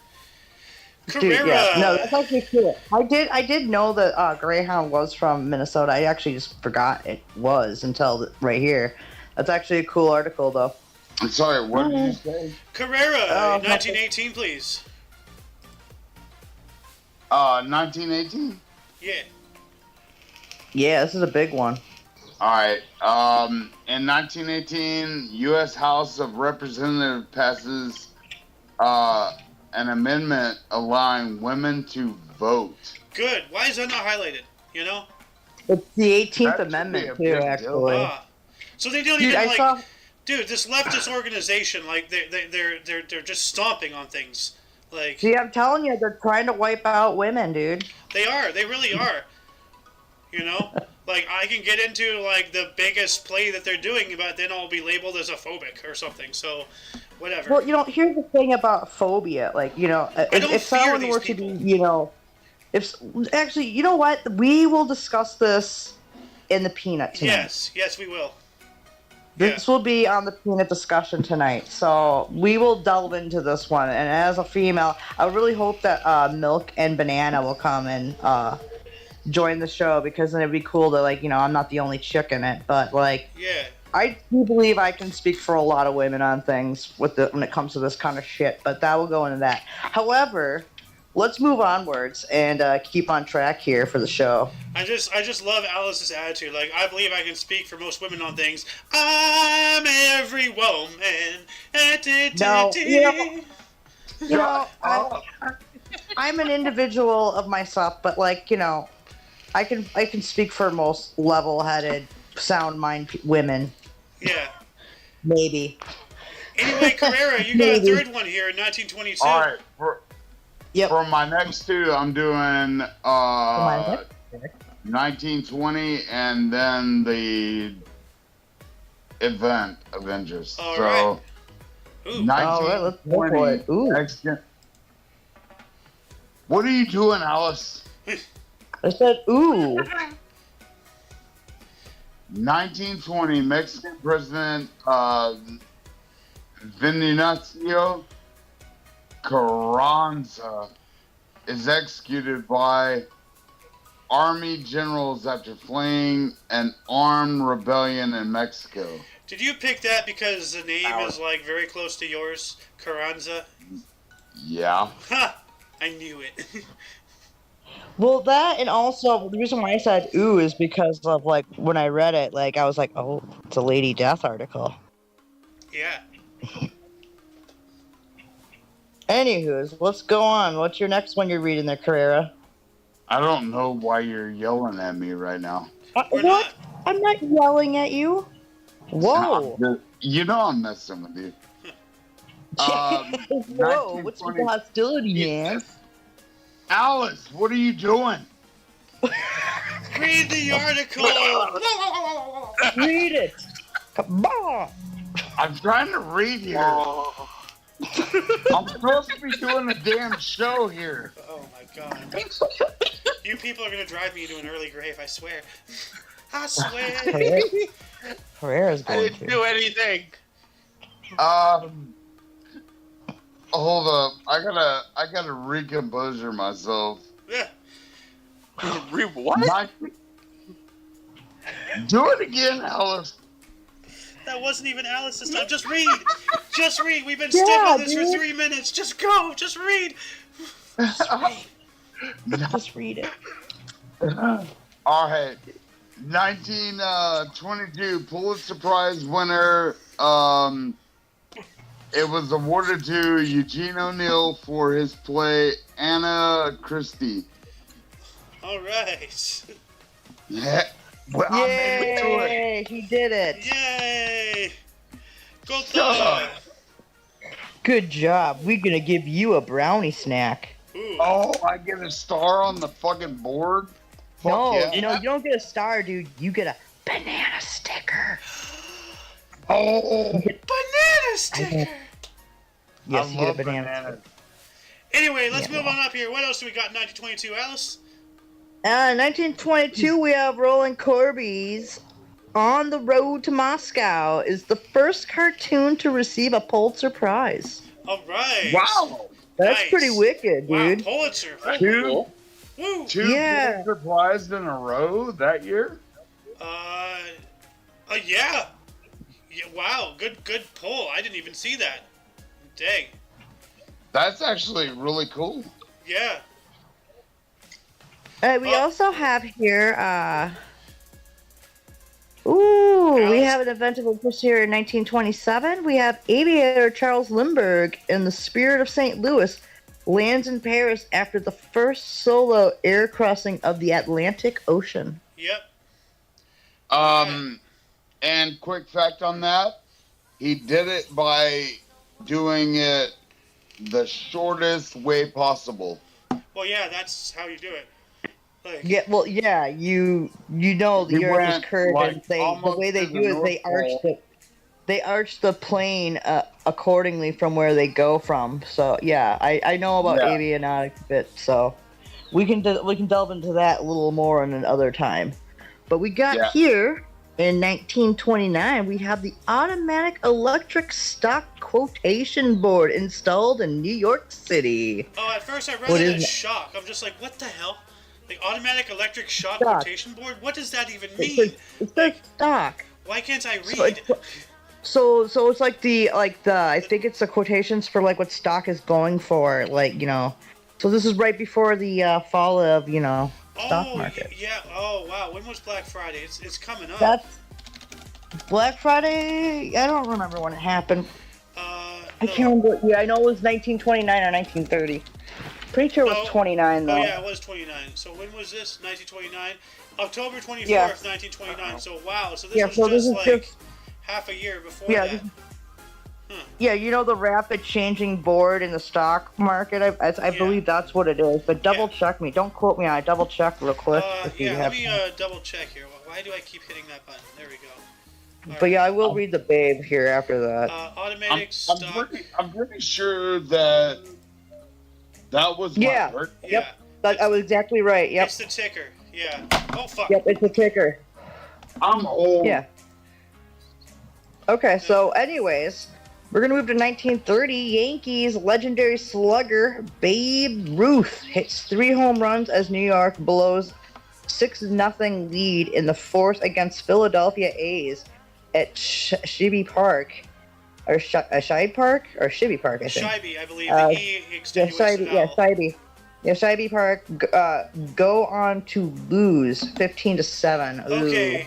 [SPEAKER 4] Dude,
[SPEAKER 1] Carrera.
[SPEAKER 4] yeah. No, that's actually cool. I did know that Greyhound was from Minnesota. I actually just forgot it was until right here. That's actually a cool article, though.
[SPEAKER 2] I'm sorry. What did you say?
[SPEAKER 1] Carrera,
[SPEAKER 4] Oh,
[SPEAKER 1] 1918, please.
[SPEAKER 2] 1918.
[SPEAKER 1] Yeah.
[SPEAKER 4] Yeah, this is a big one.
[SPEAKER 2] All right. In 1918, U.S. House of Representatives passes an amendment allowing women to vote.
[SPEAKER 1] Good. Why is that not highlighted? You know?
[SPEAKER 4] It's the 18th
[SPEAKER 2] That should
[SPEAKER 4] Amendment,
[SPEAKER 2] be a
[SPEAKER 4] too,
[SPEAKER 2] big deal.
[SPEAKER 4] actually.
[SPEAKER 1] So they don't
[SPEAKER 4] Dude,
[SPEAKER 1] even
[SPEAKER 4] I
[SPEAKER 1] like.
[SPEAKER 4] saw.
[SPEAKER 1] Dude, this leftist organization, like they're just stomping on things. Like
[SPEAKER 4] See, I'm telling you, they're trying to wipe out women, dude.
[SPEAKER 1] they are. They really are. You know? Like I can get into like the biggest play that they're doing, but then I'll be labeled as a phobic or something. So, whatever.
[SPEAKER 4] Well, you know, here's the thing about phobia. Like, you know,
[SPEAKER 1] don't
[SPEAKER 4] if
[SPEAKER 1] fear
[SPEAKER 4] someone
[SPEAKER 1] these
[SPEAKER 4] were to be,
[SPEAKER 1] people.
[SPEAKER 4] you know, if actually, you know what? We will discuss this in the peanut tonight.
[SPEAKER 1] Yes, we will.
[SPEAKER 4] This will be on the peanut discussion tonight. So we will delve into this one. And as a female, I really hope that Milk and Banana will come and join the show, because then it'd be cool to, like, you know, I'm not the only chick in it, but like,
[SPEAKER 1] Yeah.
[SPEAKER 4] I do believe I can speak for a lot of women on things when it comes to this kind of shit, but that will go into that. However, let's move onwards and keep on track here for the show.
[SPEAKER 1] I just love Alice's attitude. Like, I believe I can speak for most women on things. I'm every woman.
[SPEAKER 4] No, you know, I'm an individual of myself, but like, you know, I can speak for most level-headed, sound mind women.
[SPEAKER 1] Yeah.
[SPEAKER 4] Maybe.
[SPEAKER 1] Anyway, Carrera, you got a third one here in 1922.
[SPEAKER 2] All right.
[SPEAKER 4] Yep.
[SPEAKER 2] For my next two, I'm doing 1920 and then the event Avengers.
[SPEAKER 1] All
[SPEAKER 2] so
[SPEAKER 1] right. Ooh.
[SPEAKER 2] 1920.
[SPEAKER 4] All right, let's go for it. Ooh.
[SPEAKER 2] What are you doing, Alice?
[SPEAKER 4] I said, ooh.
[SPEAKER 2] 1920, Mexican President Venancio Carranza is executed by army generals after fleeing an armed rebellion in Mexico.
[SPEAKER 1] Did you pick that because the name is like very close to yours, Carranza?
[SPEAKER 2] Yeah.
[SPEAKER 1] Ha! I knew it.
[SPEAKER 4] Well, that, and also the reason why I said ooh is because of, like, when I read it, like, I was like, oh, it's a Lady Death article.
[SPEAKER 1] Yeah.
[SPEAKER 4] Anywho's, let's go on. What's your next one you're reading there, Carrera?
[SPEAKER 2] I don't know why you're yelling at me right now.
[SPEAKER 1] We're
[SPEAKER 4] What?
[SPEAKER 1] not.
[SPEAKER 4] I'm not yelling at you. Whoa.
[SPEAKER 2] You know I'm messing with you.
[SPEAKER 4] Whoa, what's with the
[SPEAKER 2] 1920
[SPEAKER 4] hostility, man?
[SPEAKER 2] Alice, what are you doing?
[SPEAKER 1] Read the article.
[SPEAKER 4] Read it. Come on.
[SPEAKER 2] I'm trying to read here. I'm supposed to be doing a damn show here.
[SPEAKER 1] Oh my god. You people are gonna drive me into an early grave. I swear. I swear.
[SPEAKER 4] Herrera's
[SPEAKER 3] I
[SPEAKER 4] going
[SPEAKER 3] didn't
[SPEAKER 4] to.
[SPEAKER 3] do anything.
[SPEAKER 2] Hold up. I gotta recompose myself.
[SPEAKER 1] Yeah.
[SPEAKER 3] What?
[SPEAKER 2] Do it again, Alice.
[SPEAKER 1] That wasn't even Alice this time. Just read. Just read. We've been
[SPEAKER 4] Yeah,
[SPEAKER 1] stuck on this for
[SPEAKER 4] dude.
[SPEAKER 1] 3 minutes. Just go. Just read.
[SPEAKER 4] Just read it.
[SPEAKER 2] All right. 1922 Pulitzer Prize winner. It was awarded to Eugene O'Neill for his play Anna Christie.
[SPEAKER 1] All right.
[SPEAKER 2] Yeah. Well, I made it to it.
[SPEAKER 4] Yay! He did it.
[SPEAKER 1] Yay. Go
[SPEAKER 2] Duh.
[SPEAKER 4] Good job. We're gonna give you a brownie snack.
[SPEAKER 1] Ooh.
[SPEAKER 2] Oh, I get a star on the fucking board? Fuck
[SPEAKER 4] No,
[SPEAKER 2] yeah.
[SPEAKER 4] you don't get a star, dude. You get a banana sticker.
[SPEAKER 2] Oh,
[SPEAKER 1] Banana sticker.
[SPEAKER 4] Yes,
[SPEAKER 2] I
[SPEAKER 4] you get a
[SPEAKER 2] love
[SPEAKER 4] banana.
[SPEAKER 2] bananas.
[SPEAKER 1] Anyway, let's
[SPEAKER 4] Yeah.
[SPEAKER 1] move on up here. What else do we got in 1922, Alice?
[SPEAKER 4] 1922, we have Roland Corby's On the Road to Moscow is the first cartoon to receive a Pulitzer Prize.
[SPEAKER 1] All right.
[SPEAKER 2] Wow.
[SPEAKER 4] That's
[SPEAKER 1] Nice.
[SPEAKER 4] pretty wicked,
[SPEAKER 1] Wow,
[SPEAKER 4] dude.
[SPEAKER 1] Pulitzer.
[SPEAKER 2] Two,
[SPEAKER 1] Woo.
[SPEAKER 2] two
[SPEAKER 4] Yeah.
[SPEAKER 2] Pulitzer Prizes in a row that year?
[SPEAKER 1] Yeah. Yeah. Wow. Good pull. I didn't even see that. Dang.
[SPEAKER 2] That's actually really cool.
[SPEAKER 1] Yeah.
[SPEAKER 4] We also have here, we have an event of interest here in 1927. We have aviator Charles Lindbergh in the Spirit of St. Louis lands in Paris after the first solo air crossing of the Atlantic Ocean.
[SPEAKER 1] Yep.
[SPEAKER 2] And quick fact on that, he did it by doing it the shortest way possible.
[SPEAKER 1] Well, yeah, that's how you do it. Like,
[SPEAKER 4] Yeah, well, yeah, you know the
[SPEAKER 2] He
[SPEAKER 4] Earth is
[SPEAKER 2] went,
[SPEAKER 4] curved,
[SPEAKER 2] like,
[SPEAKER 4] and the
[SPEAKER 2] almost
[SPEAKER 4] way they
[SPEAKER 2] to
[SPEAKER 4] do
[SPEAKER 2] the
[SPEAKER 4] it, they
[SPEAKER 2] North Pole.
[SPEAKER 4] arch the plane accordingly from where they go from. So yeah, I know about
[SPEAKER 2] Yeah.
[SPEAKER 4] avionics a bit, so we can delve into that a little more in another time. But we got
[SPEAKER 2] Yeah.
[SPEAKER 4] here in 1929, we have the automatic electric stock quotation board installed in New York City.
[SPEAKER 1] oh, at first I read
[SPEAKER 4] What
[SPEAKER 1] it
[SPEAKER 4] is
[SPEAKER 1] as
[SPEAKER 4] it?
[SPEAKER 1] shock. I'm just like, what the hell? The automatic electric shock
[SPEAKER 4] Stock.
[SPEAKER 1] quotation board? What does that even
[SPEAKER 4] It
[SPEAKER 1] mean?
[SPEAKER 4] says, it says stock.
[SPEAKER 1] Why can't I
[SPEAKER 4] So
[SPEAKER 1] read?
[SPEAKER 4] So it's like the I think it's the quotations for like what stock is going for, like, you know. So this is right before the fall of, you know, stock
[SPEAKER 1] Oh,
[SPEAKER 4] market.
[SPEAKER 1] yeah. Oh, wow. When was Black Friday? It's coming up.
[SPEAKER 4] That's Black Friday. I don't remember when it happened. I
[SPEAKER 1] no.
[SPEAKER 4] can't remember. Yeah, I know it was 1929 or 1930. Pretty sure it
[SPEAKER 1] No.
[SPEAKER 4] was 29 though.
[SPEAKER 1] Oh, yeah, it was 29. So when was this? 1929? October 24th,
[SPEAKER 4] Yeah.
[SPEAKER 1] 1929. So, wow. So this
[SPEAKER 4] Yeah,
[SPEAKER 1] was
[SPEAKER 4] so this
[SPEAKER 1] just
[SPEAKER 4] is
[SPEAKER 1] like
[SPEAKER 4] just
[SPEAKER 1] half a year before
[SPEAKER 4] Yeah,
[SPEAKER 1] that.
[SPEAKER 4] yeah. You know the rapid changing board in the stock market. I believe that's what it is. But double check me. Don't quote me on it. Double check real quick. If you
[SPEAKER 1] Yeah,
[SPEAKER 4] have
[SPEAKER 1] let me double check here. Why do I keep hitting that button? There we go.
[SPEAKER 4] But yeah, I will read the Babe here after that.
[SPEAKER 1] Automatic stock.
[SPEAKER 2] I'm pretty sure that was
[SPEAKER 4] Yeah.
[SPEAKER 2] my birthday.
[SPEAKER 1] Yeah.
[SPEAKER 4] Yep. I was exactly right. Yep.
[SPEAKER 1] It's the ticker. Yeah. Oh, fuck.
[SPEAKER 4] Yep, it's a ticker.
[SPEAKER 2] I'm old.
[SPEAKER 4] Yeah. Okay, so anyways, we're gonna move to 1930. Yankees legendary slugger Babe Ruth hits 3 home runs as New York blows 6-0 lead in the fourth against Philadelphia A's at Shibby Park, or Shibe Park, or Shibby Park, I think.
[SPEAKER 1] Shibby, I believe.
[SPEAKER 4] Uh,
[SPEAKER 1] The E
[SPEAKER 4] Yeah,
[SPEAKER 1] extenuates the
[SPEAKER 4] Shibby. Yeah,
[SPEAKER 1] vowel.
[SPEAKER 4] Shibby. Yeah, Shibby Park go on to lose 15-7. Ooh.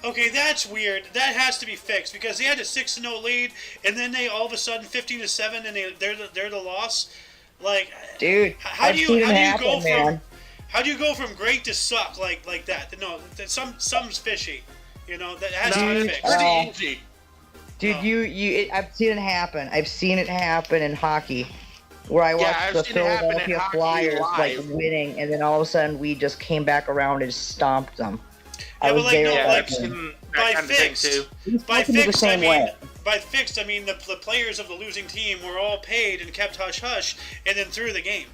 [SPEAKER 1] Okay, that's weird. That has to be fixed because they had a 6-0 lead, and then they all of a sudden 15-7, and they're the loss. Like,
[SPEAKER 4] Dude,
[SPEAKER 1] how
[SPEAKER 4] I've
[SPEAKER 1] do
[SPEAKER 4] seen
[SPEAKER 1] you
[SPEAKER 4] it
[SPEAKER 1] go
[SPEAKER 4] happen,
[SPEAKER 1] from
[SPEAKER 4] man.
[SPEAKER 1] how do you go from great to suck like that? No, something's fishy. You know that has to be
[SPEAKER 4] Dude,
[SPEAKER 1] fixed.
[SPEAKER 3] Pretty easy.
[SPEAKER 4] Dude,
[SPEAKER 1] Oh.
[SPEAKER 4] I've seen it happen. I've seen it happen in hockey, where I watched
[SPEAKER 3] I've
[SPEAKER 4] the
[SPEAKER 3] seen it happen in
[SPEAKER 4] Philadelphia
[SPEAKER 3] hockey
[SPEAKER 4] Flyers like
[SPEAKER 3] live.
[SPEAKER 4] winning, and then all of a sudden we just came back around and stomped them.
[SPEAKER 1] Yeah,
[SPEAKER 4] I
[SPEAKER 1] but
[SPEAKER 4] was
[SPEAKER 1] like,
[SPEAKER 4] there.
[SPEAKER 1] no,
[SPEAKER 3] Yeah,
[SPEAKER 1] like,
[SPEAKER 3] I've seen
[SPEAKER 1] by
[SPEAKER 3] that kind of thing
[SPEAKER 1] fixed.
[SPEAKER 3] too.
[SPEAKER 1] By
[SPEAKER 4] It's the
[SPEAKER 1] fixed, I
[SPEAKER 4] same
[SPEAKER 1] mean
[SPEAKER 4] way.
[SPEAKER 1] the players of the losing team were all paid and kept hush hush, and then threw the game.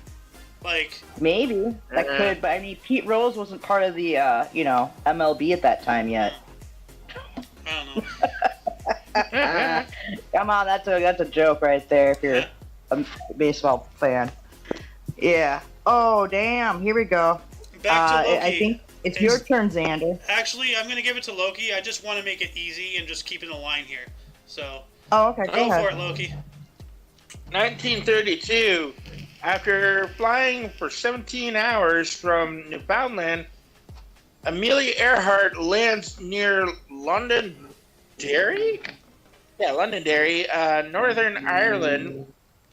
[SPEAKER 1] Like,
[SPEAKER 4] Maybe that could, but I mean, Pete Rose wasn't part of the MLB at that time yet.
[SPEAKER 1] I don't know.
[SPEAKER 4] Come on, that's a joke right there. If you're a baseball fan, yeah. Oh damn! Here we go.
[SPEAKER 1] Back to Loki.
[SPEAKER 4] I think it's your turn, Xander.
[SPEAKER 1] Actually, I'm gonna give it to Loki. I just want to make it easy and just keep it in a line here. So.
[SPEAKER 4] Oh, okay.
[SPEAKER 1] Go for it, Loki.
[SPEAKER 3] 1932. After flying for 17 hours from Newfoundland, Amelia Earhart lands near Londonderry? Yeah, Londonderry, Northern Ireland,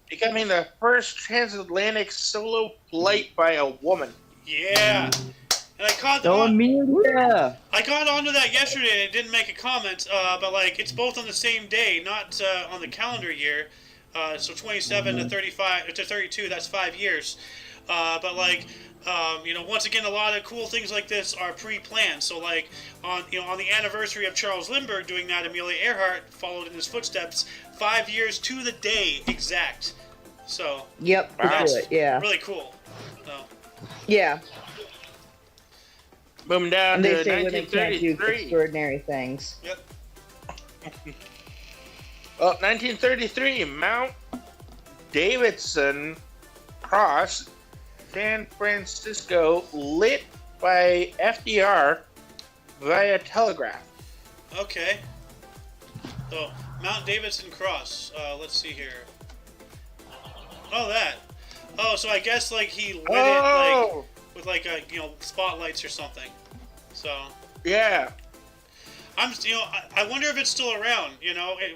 [SPEAKER 3] becoming the first transatlantic solo flight by a woman.
[SPEAKER 1] Yeah. And I caught
[SPEAKER 4] Amelia.
[SPEAKER 1] I got onto that yesterday and didn't make a comment, but like it's both on the same day, not on the calendar year. So 27 to 35 to 32, that's 5 years. But like, once again, a lot of cool things like this are pre-planned. So like on the anniversary of Charles Lindbergh doing that, Amelia Earhart followed in his footsteps, 5 years to the day exact. So
[SPEAKER 4] Yep.
[SPEAKER 1] that's
[SPEAKER 4] yeah.
[SPEAKER 1] really cool. So.
[SPEAKER 4] Yeah.
[SPEAKER 3] Moving down
[SPEAKER 4] And
[SPEAKER 3] to
[SPEAKER 4] they say women can't do
[SPEAKER 3] 1933.
[SPEAKER 4] extraordinary things.
[SPEAKER 1] Yep.
[SPEAKER 3] Well, 1933, Mount Davidson Cross, San Francisco, lit by FDR via telegraph.
[SPEAKER 1] Okay. So Mount Davidson Cross. Let's see here. Oh, that. Oh, so I guess like he lit it like with like a spotlights or something. So.
[SPEAKER 3] Yeah.
[SPEAKER 1] I wonder if it's still around.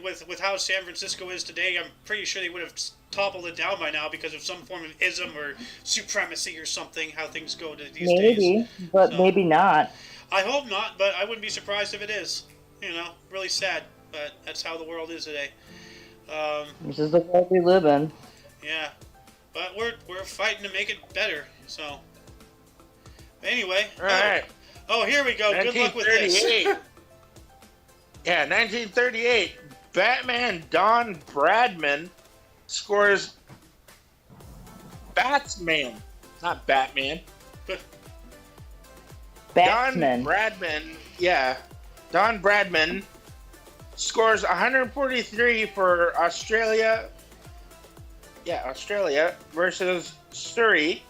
[SPEAKER 1] With how San Francisco is today, I'm pretty sure they would have toppled it down by now because of some form of ism or supremacy or something. How things go these days.
[SPEAKER 4] Maybe, but
[SPEAKER 1] So,
[SPEAKER 4] maybe not.
[SPEAKER 1] I hope not, but I wouldn't be surprised if it is. Really sad, but that's how the world is today.
[SPEAKER 4] This is the world we live in.
[SPEAKER 1] Yeah, but we're fighting to make it better. So anyway,
[SPEAKER 3] All right.
[SPEAKER 1] Oh, here we go. Good luck with this.
[SPEAKER 3] 1938. Yeah, 1938. Batman Don Bradman scores Batsman. Not Batman.
[SPEAKER 4] Batsman.
[SPEAKER 3] Don Bradman. Yeah. Don Bradman scores 143 for Australia. Yeah, Australia versus Surrey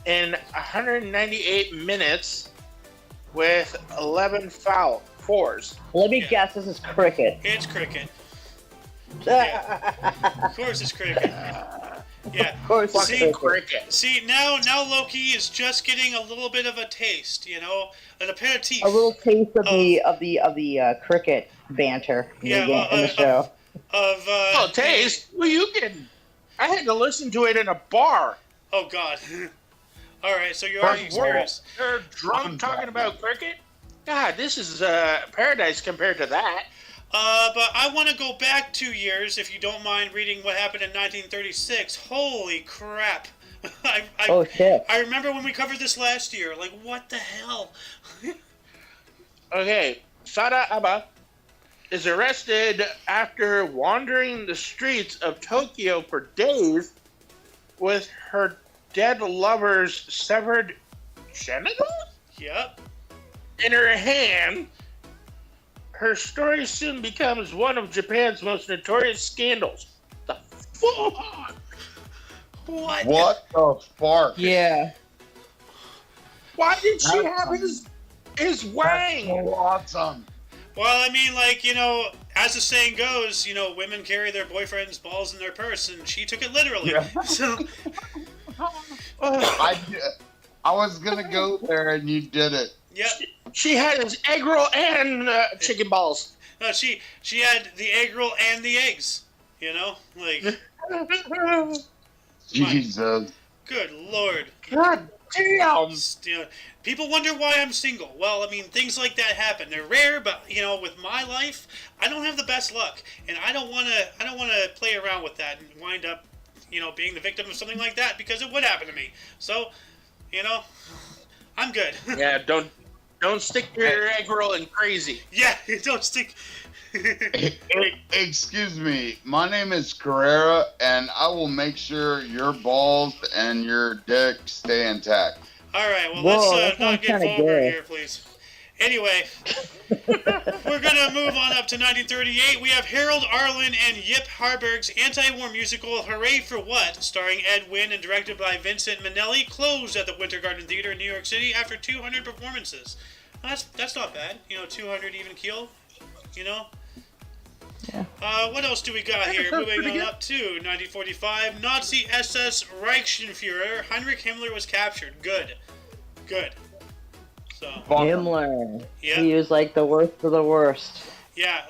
[SPEAKER 3] in 198 minutes with 11 fours.
[SPEAKER 4] Let me guess, this is cricket.
[SPEAKER 1] It's cricket. Yeah. Of course it's cricket. Yeah.
[SPEAKER 4] Of course it's
[SPEAKER 1] See,
[SPEAKER 3] cricket.
[SPEAKER 1] See, now Loki is just getting a little bit of a taste, an aperitif.
[SPEAKER 4] A little taste of the cricket banter in the show.
[SPEAKER 3] Taste? What are you getting? I had to listen to it in a bar.
[SPEAKER 1] Oh God. All right, so you already experienced.
[SPEAKER 3] They're drunk talking about cricket. God, this is paradise compared to that.
[SPEAKER 1] But I want to go back 2 years, if you don't mind reading what happened in 1936. Holy crap!
[SPEAKER 4] Oh shit!
[SPEAKER 1] I remember when we covered this last year. Like, what the hell?
[SPEAKER 3] Okay, Sada Aba is arrested after wandering the streets of Tokyo for days with her dead lover's severed genitals
[SPEAKER 1] Yep.
[SPEAKER 3] in her hand. Her story soon becomes one of Japan's most notorious scandals. The fuck?
[SPEAKER 1] What?
[SPEAKER 2] What the fuck?
[SPEAKER 4] Yeah.
[SPEAKER 3] Why did she have his wang?
[SPEAKER 2] So awesome.
[SPEAKER 1] Well, I mean, like, as the saying goes, women carry their boyfriend's balls in their purse, and she took it literally.
[SPEAKER 2] Yeah.
[SPEAKER 1] So,
[SPEAKER 2] I was gonna go there and you did it.
[SPEAKER 1] yep.
[SPEAKER 3] She had his egg roll and chicken balls.
[SPEAKER 1] No, she had the egg roll and the eggs. Like,
[SPEAKER 2] Jesus.
[SPEAKER 1] good Lord.
[SPEAKER 3] God damn.
[SPEAKER 1] People wonder why I'm single. Well, I mean, things like that happen. They're rare, but with my life, I don't have the best luck, and I don't want to play around with that and wind up, being the victim of something like that because it would happen to me. So, I'm good.
[SPEAKER 3] Yeah, Don't stick your egg roll in crazy.
[SPEAKER 1] Yeah, don't stick.
[SPEAKER 2] Excuse me, my name is Carrera, and I will make sure your balls and your dick stay intact.
[SPEAKER 1] All right, well,
[SPEAKER 4] Whoa,
[SPEAKER 1] let's
[SPEAKER 4] that
[SPEAKER 1] not
[SPEAKER 4] sounds
[SPEAKER 1] get
[SPEAKER 4] kinda
[SPEAKER 1] vulgar
[SPEAKER 4] gay.
[SPEAKER 1] here, please. Anyway, we're gonna move on up to 1938. We have Harold Arlen and Yip Harburg's anti-war musical "Hooray for What," starring Ed Wynn and directed by Vincent Minnelli, closed at the Winter Garden Theater in New York City after 200 performances. That's not bad. 200 even keel.
[SPEAKER 4] Yeah.
[SPEAKER 1] What else do we got here? Moving on up to 1945, Nazi SS Reichsfuhrer Heinrich Himmler was captured. Good. So,
[SPEAKER 4] Himmler.
[SPEAKER 1] Yeah.
[SPEAKER 4] He was like the worst of the worst.
[SPEAKER 1] yeah,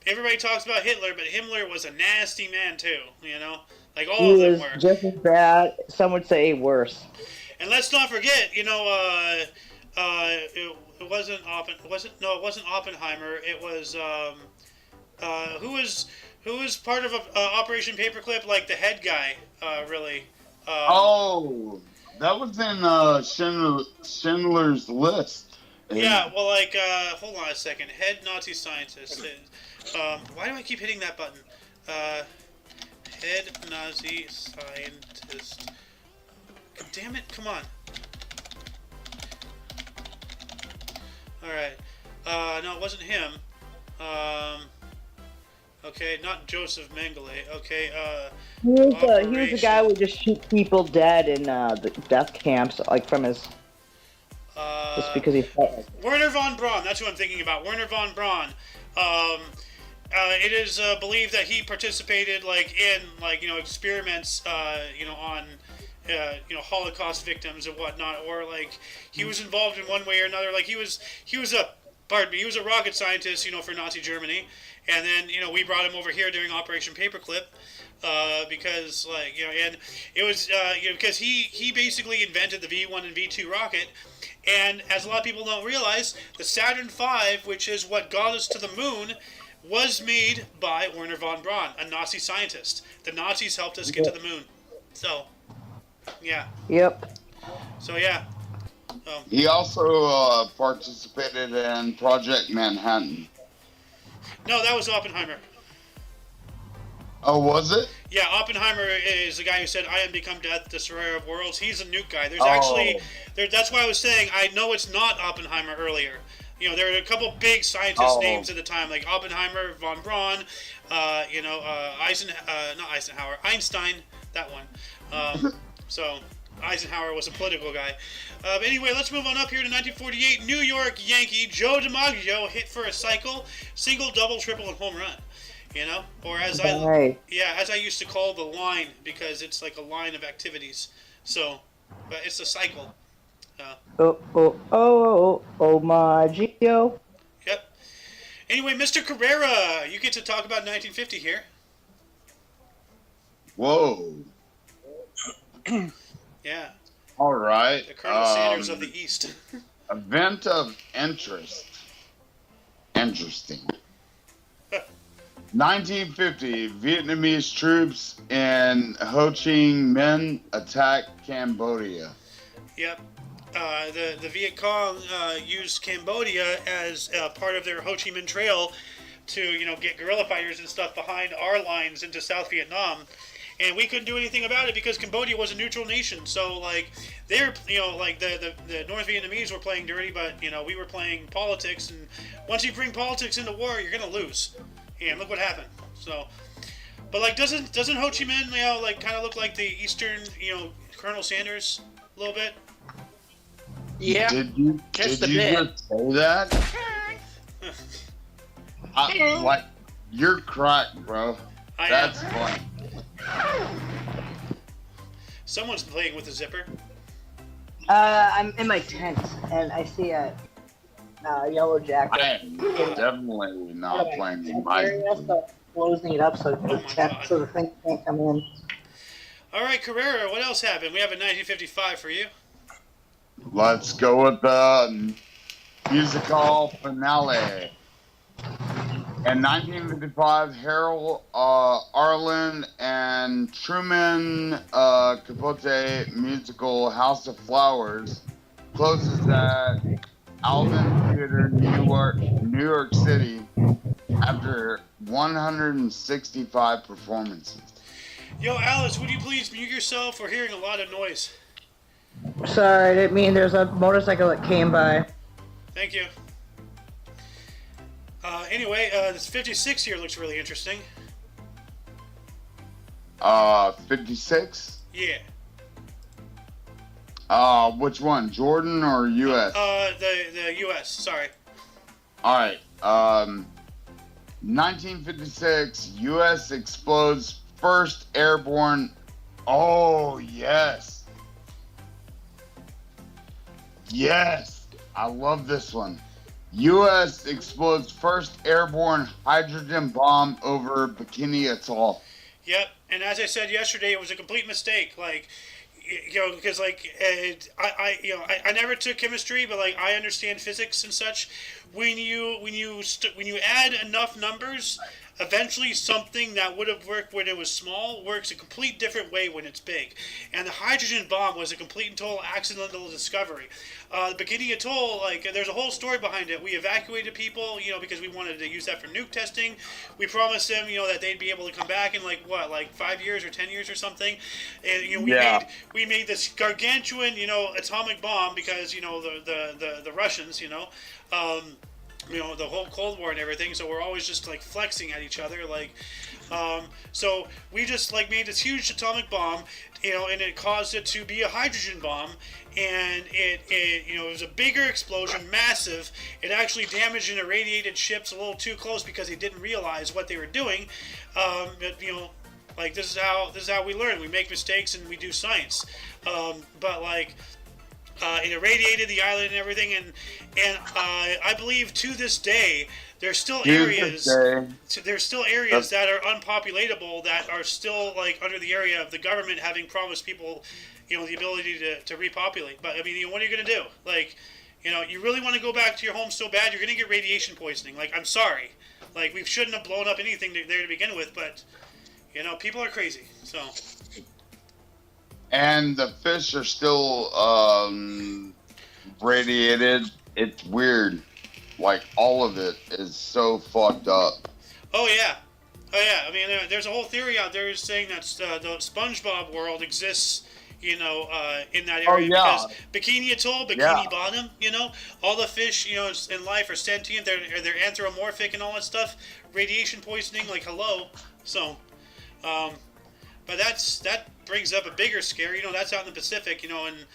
[SPEAKER 1] everybody talks about Hitler, but Himmler was a nasty man too, Like all
[SPEAKER 4] He
[SPEAKER 1] of them
[SPEAKER 4] was
[SPEAKER 1] were.
[SPEAKER 4] just as bad. Some would say worse.
[SPEAKER 1] And let's not forget, it wasn't it wasn't Oppenheimer. It was, who was part of Operation Paperclip, like the head guy, really.
[SPEAKER 2] Oh, that was in Schindler's List.
[SPEAKER 1] Yeah, well, hold on a second. Head Nazi scientist. Why do I keep hitting that button? Head Nazi scientist. Damn it, come on. Alright. No, it wasn't him. Okay, not Joseph Mengele. Okay,
[SPEAKER 4] He was the guy who would just shoot people dead in the death camps, like from his. Just because he felt.
[SPEAKER 1] Werner von Braun. That's who I'm thinking about. Werner von Braun. It is believed that he participated, in experiments, on, Holocaust victims and whatnot, or he was involved in one way or another. He was a rocket scientist, for Nazi Germany, and then we brought him over here during Operation Paperclip. Because and it was because he basically invented the V1 and V2 rocket, and as a lot of people don't realize, the Saturn V, which is what got us to the moon, was made by Werner von Braun, a Nazi scientist. The Nazis helped us get to the moon. So, yeah.
[SPEAKER 4] Yep.
[SPEAKER 1] So yeah.
[SPEAKER 2] He also participated in Project Manhattan.
[SPEAKER 1] No, that was Oppenheimer.
[SPEAKER 2] Oh, was it?
[SPEAKER 1] Yeah, Oppenheimer is the guy who said, "I am become death, destroyer of worlds." He's a nuke guy. There's that's why I was saying I know it's not Oppenheimer earlier. There are a couple big scientist names at the time, like Oppenheimer, von Braun, not Eisenhower, Einstein, that one. So Eisenhower was a political guy. But anyway, let's move on up here to 1948. New York Yankee Joe DiMaggio hit for a single, double, triple, and home run. Or as I used to call the line, because it's like a line of activities. So, but it's a cycle.
[SPEAKER 4] Maggio.
[SPEAKER 1] Yep. Anyway, Mr. Carrera, you get to talk about 1950 here.
[SPEAKER 2] Whoa.
[SPEAKER 1] Yeah.
[SPEAKER 2] All right.
[SPEAKER 1] The Colonel Sanders of the East.
[SPEAKER 2] Event of interest. Interesting. 1950, Vietnamese troops in Ho Chi Minh attack Cambodia.
[SPEAKER 1] Yep. The Viet Cong used Cambodia as part of their Ho Chi Minh Trail to, get guerrilla fighters and stuff behind our lines into South Vietnam. And we couldn't do anything about it because Cambodia was a neutral nation. So, they're, the North Vietnamese were playing dirty, but, we were playing politics. And once you bring politics into war, you're going to lose. And look what happened. So, but, doesn't Ho Chi Minh, kind of look like the Eastern, Colonel Sanders a little bit?
[SPEAKER 3] Yeah.
[SPEAKER 2] Did you just say that? You're cracked, bro. That's funny.
[SPEAKER 1] Someone's playing with a zipper.
[SPEAKER 4] I'm in my tent, and I see a yellow jacket.
[SPEAKER 2] I am definitely not playing with my...
[SPEAKER 4] So closing it up so the thing can't come in.
[SPEAKER 1] All right, Carrera, what else happened? We have a 1955 for you.
[SPEAKER 2] Let's go with the musical finale. In 1955, Harold Arlen and Truman Capote musical House of Flowers closes at Alvin Theater, New York City, after 165 performances.
[SPEAKER 1] Yo, Alice, would you please mute yourself? We're hearing a lot of noise.
[SPEAKER 4] Sorry, I didn't mean there's a motorcycle that came by.
[SPEAKER 1] Thank you. Anyway, this 56 here looks really interesting.
[SPEAKER 2] 56?
[SPEAKER 1] Yeah.
[SPEAKER 2] Which one, Jordan or U.S.?
[SPEAKER 1] The U.S., sorry.
[SPEAKER 2] Alright, 1956, U.S. explodes first airborne. Oh, yes. Yes, I love this one. U.S. explodes first airborne hydrogen bomb over Bikini Atoll.
[SPEAKER 1] Yep, and as I said yesterday, it was a complete mistake. Like, you know, because like I never took chemistry, but like I understand physics and such. When you add enough numbers, eventually something that would have worked when it was small works a complete different way when it's big. And the hydrogen bomb was a complete and total accidental discovery. The Bikini Atoll, like, there's a whole story behind it. We evacuated people, you know, because we wanted to use that for nuke testing. We promised them, you know, that they'd be able to come back in like 5 years or 10 years or something. And you know, we made this gargantuan, you know, atomic bomb because, you know, the Russians, you know, the whole Cold War and everything. So we're always just like flexing at each other, like. So we just like made this huge atomic bomb, you know, and it caused it to be a hydrogen bomb, and it you know, it was a bigger explosion, massive. It actually damaged and irradiated ships a little too close because they didn't realize what they were doing. But, you know, like this is how we learn. We make mistakes and we do science. But like. It irradiated the island and everything, and I believe to this day there's still areas that are unpopulatable, that are still like under the area of the government having promised people, you know, the ability to repopulate. But I mean, you know, what are you gonna do? Like, you know, you really want to go back to your home so bad, you're gonna get radiation poisoning. Like, I'm sorry, like we shouldn't have blown up anything there to begin with, but you know, people are crazy, so.
[SPEAKER 2] And the fish are still radiated. It's weird. Like, all of it is so fucked up.
[SPEAKER 1] Oh, yeah. I mean, there's a whole theory out there saying that the SpongeBob world exists, you know, in that area. Because Bikini Atoll, Bikini Bottom, you know, all the fish, you know, in life are sentient. They're anthropomorphic and all that stuff. Radiation poisoning, like, hello. So, but that brings up a bigger scare. You know, that's out in the Pacific, you know, and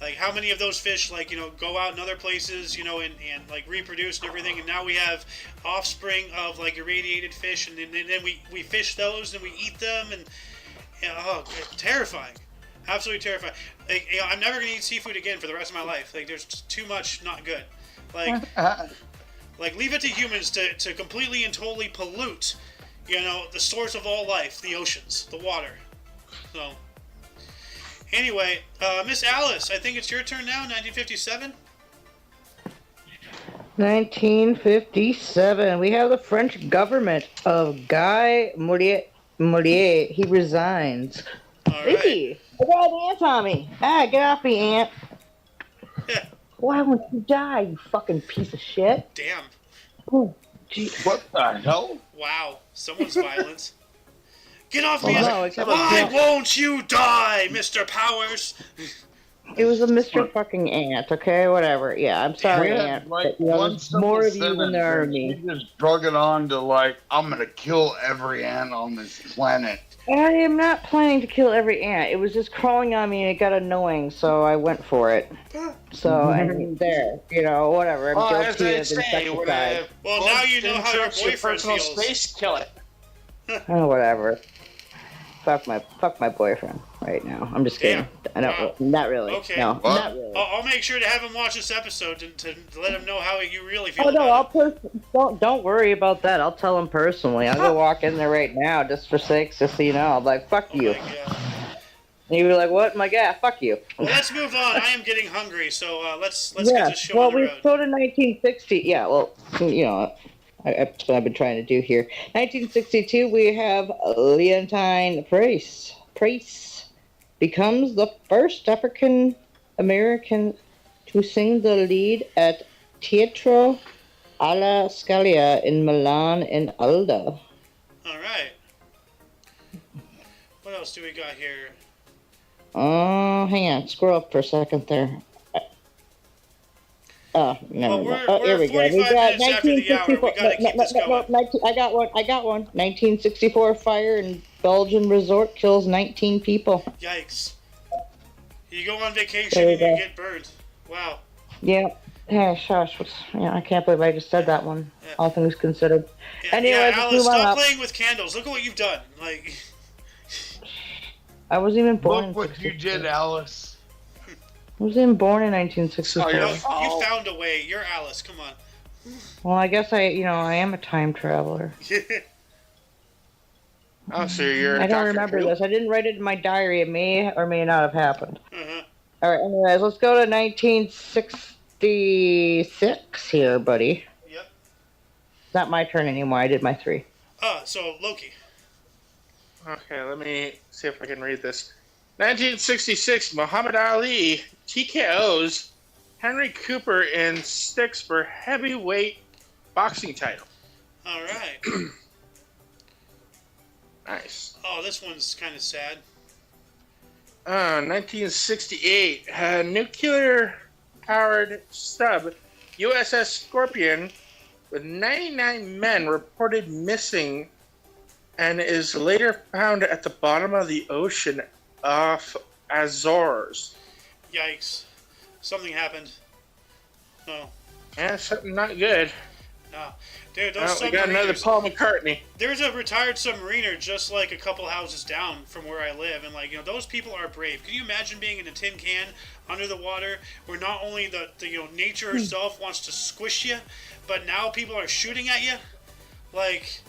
[SPEAKER 1] like how many of those fish, like, you know, go out in other places, you know, and like reproduce and everything, and now we have offspring of like irradiated fish, and then we fish those and we eat them, and you know, oh, terrifying, absolutely terrifying. Like, you know, I'm never gonna eat seafood again for the rest of my life. Like, there's too much not good. Like, like leave it to humans to completely and totally pollute, you know, the source of all life, the oceans, the water. So, anyway, Miss Alice, I think it's your turn now, 1957.
[SPEAKER 4] 1957. We have the French government of Guy Mourier. He resigns.
[SPEAKER 1] All right.
[SPEAKER 4] Hey, I got an ant on me. Ah, get off me, ant. Why won't you die, you fucking piece of shit?
[SPEAKER 1] Damn.
[SPEAKER 4] Oh, gee.
[SPEAKER 2] What the hell?
[SPEAKER 1] Wow, someone's violent. Get off me!
[SPEAKER 4] No,
[SPEAKER 1] Why won't you die, Mr. Powers?
[SPEAKER 4] It was a Mr. fucking ant, okay? Whatever. Yeah, I'm sorry, ant.
[SPEAKER 2] Like,
[SPEAKER 4] but, you know, there's more of you than there are me.
[SPEAKER 2] He just drug it on to, like, I'm gonna kill every ant on this planet.
[SPEAKER 4] I am not planning to kill every ant. It was just crawling on me and it got annoying, so I went for it. So, and there, you know, whatever. I'm guilty of insecticide.
[SPEAKER 1] Well, now you know how your boyfriend
[SPEAKER 3] personal
[SPEAKER 1] feels.
[SPEAKER 3] space, kill it.
[SPEAKER 4] Oh, whatever. Fuck my boyfriend right now. I'm just kidding.
[SPEAKER 1] Wow.
[SPEAKER 4] Not really.
[SPEAKER 1] Okay.
[SPEAKER 4] No,
[SPEAKER 2] What?
[SPEAKER 4] not really.
[SPEAKER 1] I'll make sure to have him watch this episode to let him know how you really feel.
[SPEAKER 4] Oh no,
[SPEAKER 1] about it.
[SPEAKER 4] don't worry about that. I'll tell him personally. I'll go walk in there right now, just for sakes, just so you know. I'm like, fuck you.
[SPEAKER 1] My God.
[SPEAKER 4] And you were like, what? My God, fuck you.
[SPEAKER 1] Well, let's move on. I am getting hungry, so let's
[SPEAKER 4] Yeah.
[SPEAKER 1] get this show
[SPEAKER 4] Well,
[SPEAKER 1] on the
[SPEAKER 4] we
[SPEAKER 1] road.
[SPEAKER 4] go to 1960. Yeah. Well, you know, that's what I've been trying to do here. 1962, we have Leontine Price. Price becomes the first African American to sing the lead at Teatro alla Scala in Milan and Alda.
[SPEAKER 1] All right. What else do we got here?
[SPEAKER 4] Hang on. Scroll up for a second there. Oh, never
[SPEAKER 1] Well,
[SPEAKER 4] mind.
[SPEAKER 1] we're
[SPEAKER 4] Here we go. We
[SPEAKER 1] 45
[SPEAKER 4] got
[SPEAKER 1] minutes after the hour. We
[SPEAKER 4] 1964.
[SPEAKER 1] got to keep this going.
[SPEAKER 4] 19, I got one. 1964 fire in Belgian resort kills 19 people.
[SPEAKER 1] Yikes. You go on vacation
[SPEAKER 4] There
[SPEAKER 1] and
[SPEAKER 4] you
[SPEAKER 1] you
[SPEAKER 4] go.
[SPEAKER 1] get burned. Wow.
[SPEAKER 4] Yeah. Yeah, shush. Yeah, I can't believe I just said that one.
[SPEAKER 1] Yeah.
[SPEAKER 4] All things considered.
[SPEAKER 1] Yeah,
[SPEAKER 4] Anyway,
[SPEAKER 1] yeah,
[SPEAKER 4] let's
[SPEAKER 1] Alice,
[SPEAKER 4] move on
[SPEAKER 1] stop
[SPEAKER 4] up.
[SPEAKER 1] playing with candles. Look at what you've done. Like,
[SPEAKER 4] I wasn't even born in
[SPEAKER 2] Look what you
[SPEAKER 4] 64.
[SPEAKER 2] did, Alice.
[SPEAKER 4] I was even born in 1964.
[SPEAKER 3] Oh,
[SPEAKER 1] you,
[SPEAKER 3] you're-
[SPEAKER 1] you found a way. You're Alice. Come on.
[SPEAKER 4] Well, I guess I am a time traveler.
[SPEAKER 3] Oh, so you're
[SPEAKER 4] I don't
[SPEAKER 3] Dr.
[SPEAKER 4] remember
[SPEAKER 3] Who?
[SPEAKER 4] this. I didn't write it in my diary. It may or may not have happened.
[SPEAKER 1] Uh-huh.
[SPEAKER 4] All right, anyways, let's go to 1966 here, buddy.
[SPEAKER 1] Yep.
[SPEAKER 4] It's not my turn anymore. I did my 3.
[SPEAKER 1] So Loki.
[SPEAKER 3] Okay, let me see if I can read this. 1966, Muhammad Ali TKOs Henry Cooper in sticks for heavyweight boxing title.
[SPEAKER 1] All right.
[SPEAKER 3] Nice.
[SPEAKER 1] Oh, this one's kind of sad.
[SPEAKER 3] 1968, a nuclear-powered sub USS Scorpion with 99 men reported missing and is later found at the bottom of the ocean off Azores.
[SPEAKER 1] Yikes. Something happened. No.
[SPEAKER 3] Yeah, something not good.
[SPEAKER 1] No. Dude, those
[SPEAKER 3] We got another
[SPEAKER 1] submariners.
[SPEAKER 3] Paul McCartney.
[SPEAKER 1] There's a retired submariner just like a couple houses down from where I live, and those people are brave. Can you imagine being in a tin can under the water, where not only the nature herself wants to squish you, but now people are shooting at you? Like,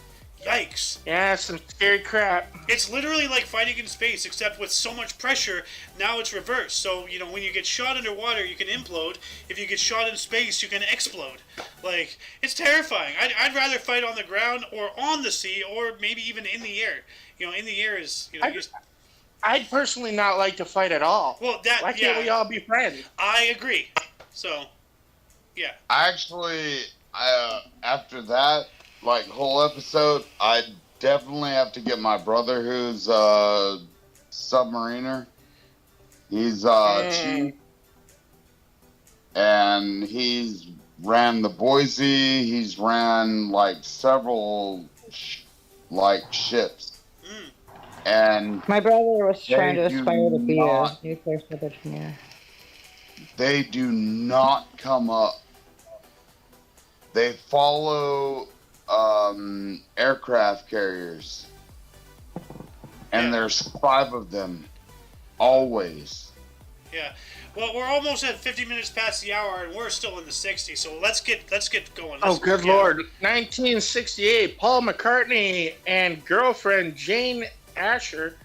[SPEAKER 1] yikes!
[SPEAKER 3] Yeah, some scary crap.
[SPEAKER 1] It's literally like fighting in space, except with so much pressure. Now it's reversed. So when you get shot underwater, you can implode. If you get shot in space, you can explode. Like, it's terrifying. I'd rather fight on the ground or on the sea, or maybe even in the air. In the air is
[SPEAKER 3] I'd personally not like to fight at all.
[SPEAKER 1] well,
[SPEAKER 3] Why can't we all be friends?
[SPEAKER 1] I agree. So, yeah.
[SPEAKER 2] Actually, after that, whole episode, I definitely have to get my brother, who's a submariner. He's chief, and he's ran the Boise. He's ran several ships, and
[SPEAKER 4] My brother was
[SPEAKER 2] They
[SPEAKER 4] trying to
[SPEAKER 2] do
[SPEAKER 4] aspire to be a
[SPEAKER 2] not-
[SPEAKER 4] nuclear sub-engineer.
[SPEAKER 2] they do not come up. They follow aircraft carriers, and
[SPEAKER 1] Yeah.
[SPEAKER 2] there's 5 of them, always.
[SPEAKER 1] Yeah. Well, we're almost at 50 minutes past the hour, and we're still in the 60s. So let's get going.
[SPEAKER 3] Oh,
[SPEAKER 1] Let's-
[SPEAKER 3] good
[SPEAKER 1] yeah.
[SPEAKER 3] lord. 1968, Paul McCartney and girlfriend Jane Asher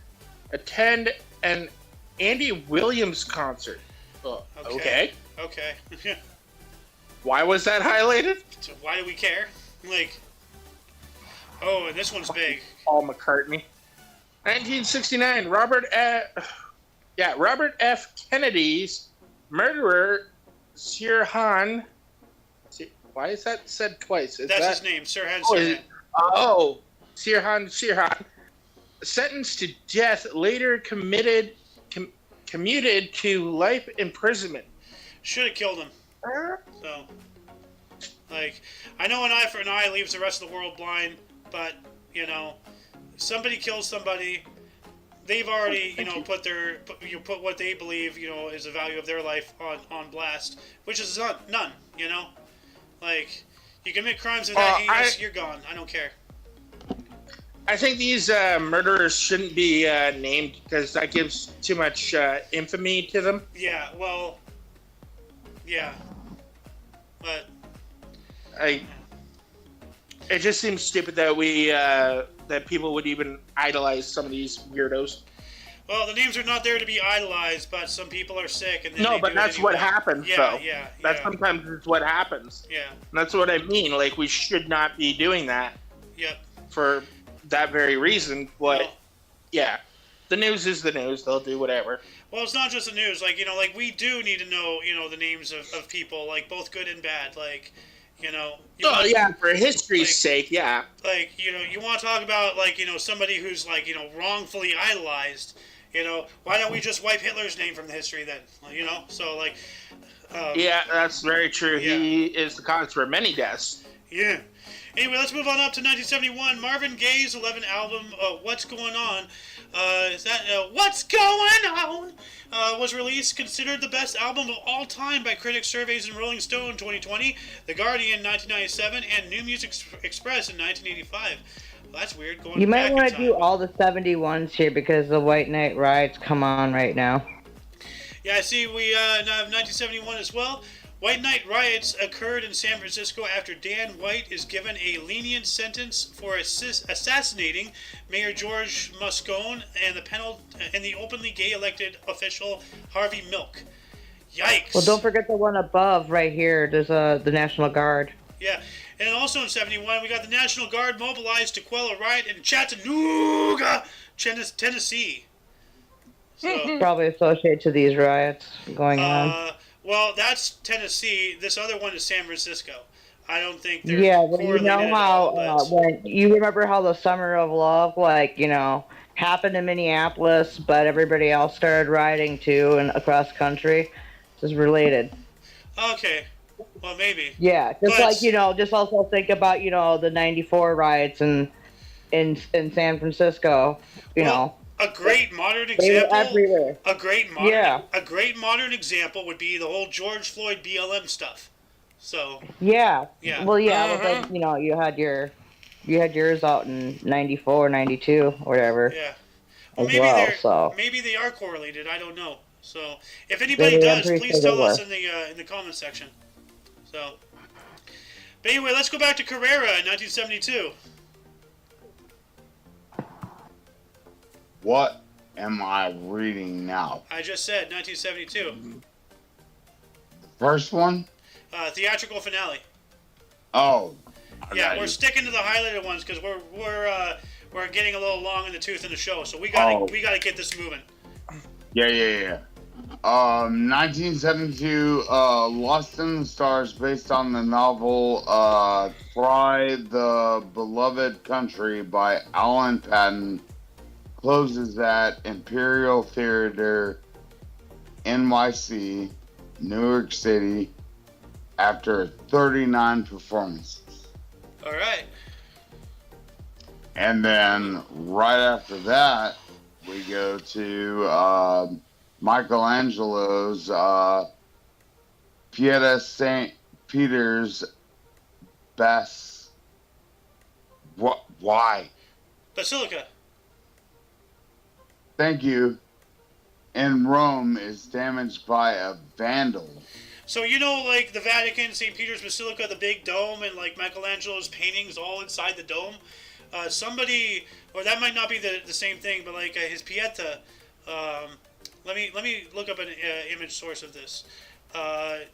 [SPEAKER 3] attend an Andy Williams concert. Okay.
[SPEAKER 1] Okay.
[SPEAKER 3] Why was that highlighted?
[SPEAKER 1] So why do we care? Oh, and this one's big.
[SPEAKER 3] Paul McCartney. 1969, Robert F. Kennedy's murderer, Sirhan. Why is that said twice?
[SPEAKER 1] That's his name, Sirhan
[SPEAKER 3] Oh,
[SPEAKER 1] Sirhan.
[SPEAKER 3] Sirhan. Sentenced to death, later commuted to life imprisonment.
[SPEAKER 1] Should have killed him. So, I know an eye for an eye leaves the rest of the world blind, but somebody kills somebody. They've already, put what they believe, is the value of their life on blast, which is none. You commit crimes of that heinous, you're gone. I don't care.
[SPEAKER 3] I think these murderers shouldn't be named because that gives too much infamy to them.
[SPEAKER 1] Yeah. Well. Yeah. But.
[SPEAKER 3] It just seems stupid that that people would even idolize some of these weirdos.
[SPEAKER 1] Well, the names are not there to be idolized, but some people are sick, and
[SPEAKER 3] No, but that's what happens,
[SPEAKER 1] Yeah,
[SPEAKER 3] though.
[SPEAKER 1] yeah.
[SPEAKER 3] That's sometimes it's what happens.
[SPEAKER 1] Yeah.
[SPEAKER 3] And that's what I mean. We should not be doing that.
[SPEAKER 1] Yep.
[SPEAKER 3] For that very reason. But
[SPEAKER 1] Well,
[SPEAKER 3] yeah, the news is the news. They'll do whatever.
[SPEAKER 1] Well, it's not just the news. Like, like we do need to know, the names of people, like both good and bad. Like, you
[SPEAKER 3] Oh
[SPEAKER 1] want,
[SPEAKER 3] yeah, for history's
[SPEAKER 1] like,
[SPEAKER 3] sake, yeah.
[SPEAKER 1] like, you want to talk about, like, somebody who's, like, wrongfully idolized. Why don't we just wipe Hitler's name from the history then? So, like,
[SPEAKER 3] Yeah, that's very true.
[SPEAKER 1] yeah.
[SPEAKER 3] He is the cause for many deaths.
[SPEAKER 1] Yeah. Anyway, let's move on up to 1971. Marvin Gaye's 11th album, What's Going On? What's Going On? Was released, considered the best album of all time by critics surveys in Rolling Stone 2020, The Guardian 1997, and New Music Express in 1985. Well, that's weird.
[SPEAKER 4] You might
[SPEAKER 1] want
[SPEAKER 4] to do all the 71s here because the White Knight riots come on right now.
[SPEAKER 1] Yeah, I see we now have 1971 as well. White Knight riots occurred in San Francisco after Dan White is given a lenient sentence for assassinating Mayor George Moscone and the openly gay elected official Harvey Milk. Yikes!
[SPEAKER 4] Well, don't forget the one above right here. There's the National Guard.
[SPEAKER 1] Yeah, and also in 71, we got the National Guard mobilized to quell a riot in Chattanooga, Tennessee. So,
[SPEAKER 4] Probably associated to these riots going on.
[SPEAKER 1] Well, that's Tennessee. This other one is San Francisco. I don't think they're
[SPEAKER 4] But you
[SPEAKER 1] correlated
[SPEAKER 4] know
[SPEAKER 1] at
[SPEAKER 4] how
[SPEAKER 1] all,
[SPEAKER 4] when you remember how the Summer of Love, happened in Minneapolis, but everybody else started rioting too, and across country. This is related.
[SPEAKER 1] Okay, well maybe.
[SPEAKER 4] Yeah, just also think about the '94 riots in San Francisco.
[SPEAKER 1] A great modern
[SPEAKER 4] They were
[SPEAKER 1] example.
[SPEAKER 4] everywhere.
[SPEAKER 1] A great modern example would be the whole George Floyd BLM stuff. So.
[SPEAKER 4] Yeah.
[SPEAKER 1] Yeah.
[SPEAKER 4] Well, yeah, but then, you had yours out in '94, '92, whatever.
[SPEAKER 1] Yeah. Well, maybe they are correlated. I don't know. So, if anybody does, please tell us in the comment section. So. But anyway, let's go back to Carrera in 1972.
[SPEAKER 2] What am I reading now?
[SPEAKER 1] I just said 1972.
[SPEAKER 2] First one?
[SPEAKER 1] Theatrical finale.
[SPEAKER 2] Oh.
[SPEAKER 1] Yeah, we're sticking to the highlighted ones because we're getting a little long in the tooth in the show, so we gotta get this moving.
[SPEAKER 2] Yeah. 1972, Lost in the Stars, based on the novel Fry the Beloved Country by Alan Patton, closes at Imperial Theater, NYC, New York City, after 39 performances.
[SPEAKER 1] All right.
[SPEAKER 2] And then right after that, we go to Michelangelo's Pieta St. Peter's Why?
[SPEAKER 1] Basilica.
[SPEAKER 2] Thank you. In Rome is damaged by a vandal.
[SPEAKER 1] So like the Vatican, St. Peter's Basilica, the big dome, and like Michelangelo's paintings all inside the dome. Somebody, or that might not be the same thing, but like his Pieta. Let me look up an image source of this.